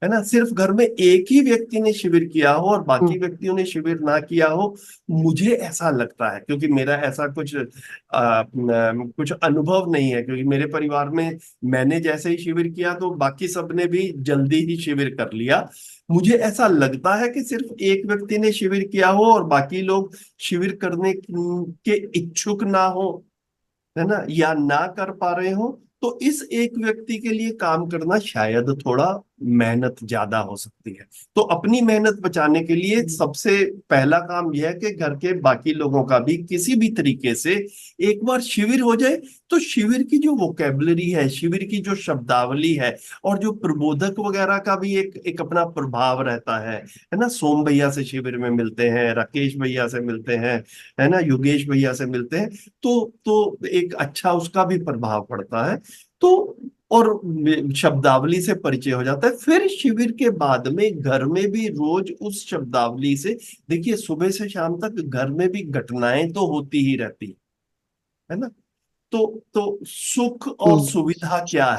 [SPEAKER 3] है ना। सिर्फ घर में एक ही व्यक्ति ने शिविर किया हो और बाकी
[SPEAKER 6] हम्म,
[SPEAKER 3] व्यक्तियों ने शिविर ना किया हो, मुझे ऐसा लगता है, क्योंकि मेरा ऐसा कुछ अनुभव नहीं है, क्योंकि मेरे परिवार में मैंने जैसे ही शिविर किया तो बाकी सबने भी जल्दी ही शिविर कर लिया। मुझे ऐसा लगता है कि सिर्फ एक व्यक्ति ने शिविर किया हो और बाकी लोग शिविर करने के इच्छुक ना हो, है ना, या ना कर पा रहे हो, तो इस एक व्यक्ति के लिए काम करना शायद थोड़ा मेहनत ज्यादा हो सकती है। तो अपनी मेहनत बचाने के लिए सबसे पहला काम यह है कि घर के बाकी लोगों का भी किसी भी तरीके से एक बार शिविर हो जाए, तो शिविर की जो वोकेबलरी है, शिविर की जो शब्दावली है, और जो प्रबोधक वगैरह का भी एक एक अपना प्रभाव रहता है ना। सोम भैया से शिविर में मिलते हैं, राकेश भैया से मिलते हैं, है ना, योगेश भैया से मिलते हैं, तो एक अच्छा उसका भी प्रभाव पड़ता है। तो और शब्दावली से परिचय हो जाता है। फिर शिविर के बाद में घर में भी रोज उस शब्दावली से, देखिए सुबह से शाम तक घर में भी घटनाएं तो होती ही रहती है ना। तो सुख और
[SPEAKER 6] हम्म,
[SPEAKER 3] सुविधा क्या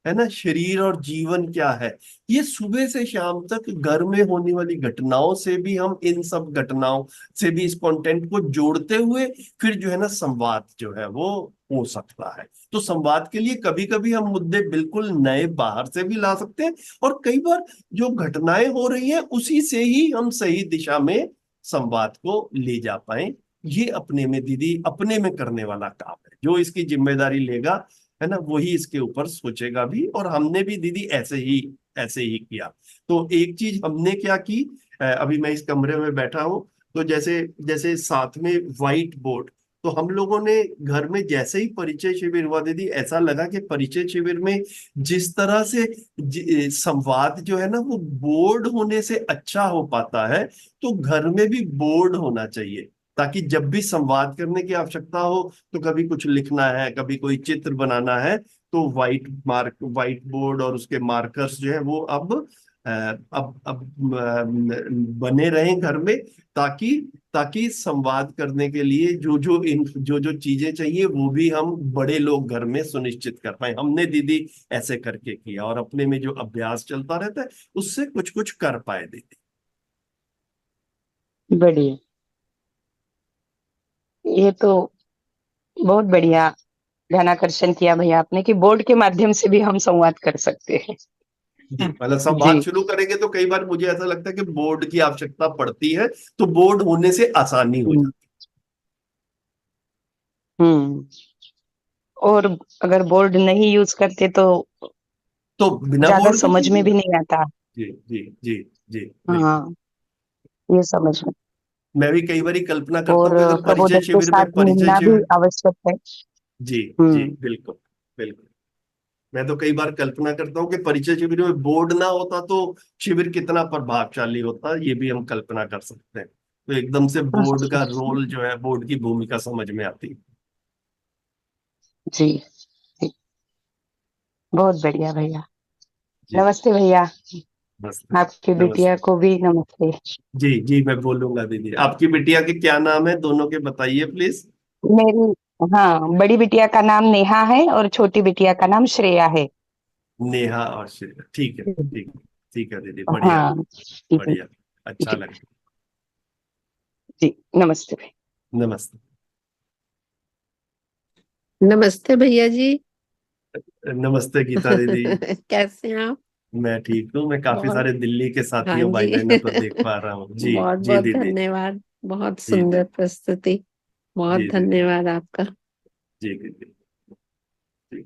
[SPEAKER 3] है ना, शरीर और जीवन क्या है, ये सुबह से शाम तक घर में होने वाली घटनाओं से भी, हम इन सब घटनाओं से भी इस कंटेंट को जोड़ते हुए फिर जो है ना संवाद जो है वो हो सकता है। तो संवाद के लिए कभी कभी हम मुद्दे बिल्कुल नए बाहर से भी ला सकते हैं, और कई बार जो घटनाएं हो रही हैं उसी से ही हम सही दिशा में संवाद को ले जा पाए। ये अपने में दीदी, अपने में करने वाला काम है। जो इसकी जिम्मेदारी लेगा, है ना, वही इसके ऊपर सोचेगा भी। और हमने भी दीदी ऐसे ही किया। तो एक चीज हमने क्या की, अभी मैं इस कमरे में बैठा हूं, तो जैसे जैसे साथ में व्हाइट बोर्ड, तो हम लोगों ने घर में जैसे ही परिचय शिविर हुआ दीदी, ऐसा लगा कि परिचय शिविर में जिस तरह से संवाद जो है ना वो बोर्ड होने से अच्छा हो पाता है, तो घर में भी बोर्ड होना चाहिए, ताकि जब भी संवाद करने की आवश्यकता हो, तो कभी कुछ लिखना है, कभी कोई चित्र बनाना है, तो व्हाइट बोर्ड और उसके मार्कर्स जो है वो अब बने रहें घर में, ताकि ताकि संवाद करने के लिए जो जो चीजें चाहिए वो भी हम बड़े लोग घर में सुनिश्चित कर पाए। हमने दीदी ऐसे करके किया, और अपने में जो अभ्यास चलता रहता है उससे कुछ कुछ कर पाए दीदी।
[SPEAKER 6] बढ़िया। ये तो बहुत बढ़िया ध्यानाकर्षण किया भैया आपने कि बोर्ड के माध्यम से भी हम संवाद कर सकते हैं।
[SPEAKER 3] जी, मतलब संवाद
[SPEAKER 6] जी।
[SPEAKER 3] शुरू करेंगे तो कई बार मुझे ऐसा लगता है कि बोर्ड की आवश्यकता पड़ती है, तो बोर्ड होने से आसानी हो
[SPEAKER 6] हम्म
[SPEAKER 3] जाती
[SPEAKER 6] हम्म। और अगर बोर्ड नहीं यूज करते तो
[SPEAKER 3] है। तो बिना
[SPEAKER 6] ज्यादा
[SPEAKER 3] बोर्ड के
[SPEAKER 6] समझ में
[SPEAKER 3] कीजिए।
[SPEAKER 6] भी नहीं आता।
[SPEAKER 3] जी जी जी जी, बिल्कुल।
[SPEAKER 6] हाँ, ये समझ में।
[SPEAKER 3] मैं भी कई बार कल्पना करता
[SPEAKER 6] और
[SPEAKER 3] हूँ कि अगर परिचय
[SPEAKER 6] प्रबोधक के
[SPEAKER 3] शिविर
[SPEAKER 6] साथ
[SPEAKER 3] में परिचय
[SPEAKER 6] मिलना भी
[SPEAKER 3] शिविर
[SPEAKER 6] आवश्यक है।
[SPEAKER 3] जी जी,
[SPEAKER 6] हम्म
[SPEAKER 3] बिल्कुल बिल्कुल। मैं तो कई बार कल्पना करता हूँ कि परिचय शिविर में बोर्ड ना होता तो शिविर कितना प्रभावशाली होता, ये भी हम कल्पना कर सकते हैं। तो एकदम से बोर्ड का रोल जो है, बोर्ड की भूमिका समझ में आती है।
[SPEAKER 6] जी जी, बहुत बढ़िया भैया।
[SPEAKER 3] जी।
[SPEAKER 6] नमस्ते भैया।
[SPEAKER 3] नमस्ते।
[SPEAKER 6] आपकी बिटिया
[SPEAKER 3] नमस्ते।
[SPEAKER 6] को भी नमस्ते।
[SPEAKER 3] जी जी, मैं बोलूंगा दीदी। आपकी बिटिया के क्या नाम है, दोनों के बताइए प्लीज।
[SPEAKER 6] मेरी, हाँ, बड़ी बिटिया का नाम नेहा है और छोटी बिटिया का नाम श्रेया है।
[SPEAKER 3] नेहा और श्रेया, ठीक है ठीक है। ठीक है दीदी, बढ़िया।
[SPEAKER 6] हाँ ठीक है।
[SPEAKER 3] बढ़िया। अच्छा
[SPEAKER 6] जी
[SPEAKER 3] लगा।
[SPEAKER 6] जी, नमस्ते।
[SPEAKER 3] नमस्ते।
[SPEAKER 7] नमस्ते भैया जी।
[SPEAKER 3] नमस्ते गीता दीदी।
[SPEAKER 7] कैसे हैं आप?
[SPEAKER 3] मैं ठीक हूँ। मैं काफी
[SPEAKER 7] बहुत।
[SPEAKER 3] सारे दिल्ली के
[SPEAKER 7] हाँ
[SPEAKER 3] साथियों भाई
[SPEAKER 7] जी।
[SPEAKER 3] बहनों को देख पा रहा हूँ जी।
[SPEAKER 7] बहुत
[SPEAKER 3] जी
[SPEAKER 7] बहुत
[SPEAKER 3] दीदी।
[SPEAKER 7] धन्यवाद। बहुत
[SPEAKER 3] जी
[SPEAKER 7] सुंदर
[SPEAKER 3] दीदी।
[SPEAKER 7] प्रस्तुति। बहुत
[SPEAKER 3] जी दीदी।
[SPEAKER 7] धन्यवाद आपका।
[SPEAKER 3] जी दीदी। जी।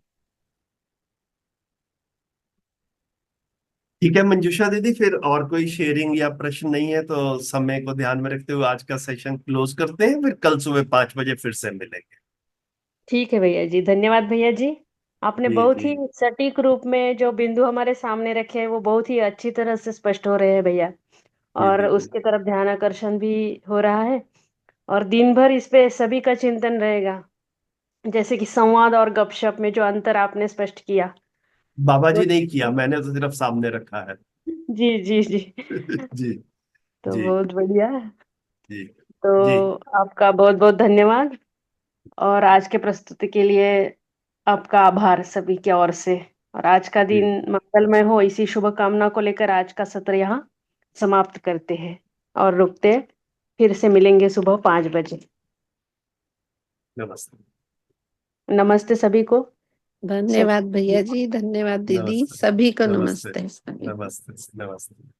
[SPEAKER 3] ठीक है मंजूषा दीदी, फिर और कोई शेयरिंग या प्रश्न नहीं है तो समय को ध्यान में रखते हुए आज का सेशन क्लोज करते हैं। फिर कल सुबह 5 बजे फिर से मिलेंगे।
[SPEAKER 2] ठीक है भैया जी, धन्यवाद भैया जी। आपने
[SPEAKER 3] जी
[SPEAKER 2] बहुत
[SPEAKER 3] जी।
[SPEAKER 2] ही सटीक रूप में जो बिंदु हमारे सामने रखे हैं वो बहुत ही अच्छी तरह से स्पष्ट हो रहे हैं भैया।
[SPEAKER 3] जी
[SPEAKER 2] और
[SPEAKER 3] दीदी।
[SPEAKER 2] उसकी तरफ ध्यान आकर्षण भी हो रहा है। और दिन भर इस पे सभी का चिंतन रहेगा। जैसे कि संवाद और गपशप में जो अंतर आपने स्पष्ट किया।
[SPEAKER 3] बाबा
[SPEAKER 2] तो
[SPEAKER 3] जी नहीं किया, मैंने तो सिर्फ सामने रखा है।
[SPEAKER 2] जी जी जी।
[SPEAKER 3] जी।
[SPEAKER 2] तो
[SPEAKER 3] जी।
[SPEAKER 2] बहुत बढ़िया।
[SPEAKER 3] जी। जी।
[SPEAKER 2] तो आपका बहुत बहुत धन्यवाद। और आज के प्रस्तुति के लिए आपका आभार सभी की ओर से। और आज का
[SPEAKER 3] जी।
[SPEAKER 2] दिन मंगलमय हो, इसी शुभकामना को लेकर आज का सत्र यहाँ समाप्त करते हैं और रुकते हैं। फिर से मिलेंगे सुबह 5 बजे।
[SPEAKER 3] नमस्ते।
[SPEAKER 2] नमस्ते सभी को।
[SPEAKER 7] धन्यवाद भैया जी, धन्यवाद दीदी,
[SPEAKER 3] नमस्ते।
[SPEAKER 7] सभी को
[SPEAKER 3] नमस्ते।
[SPEAKER 7] नमस्ते। सभी को।
[SPEAKER 3] नमस्ते। नमस्ते।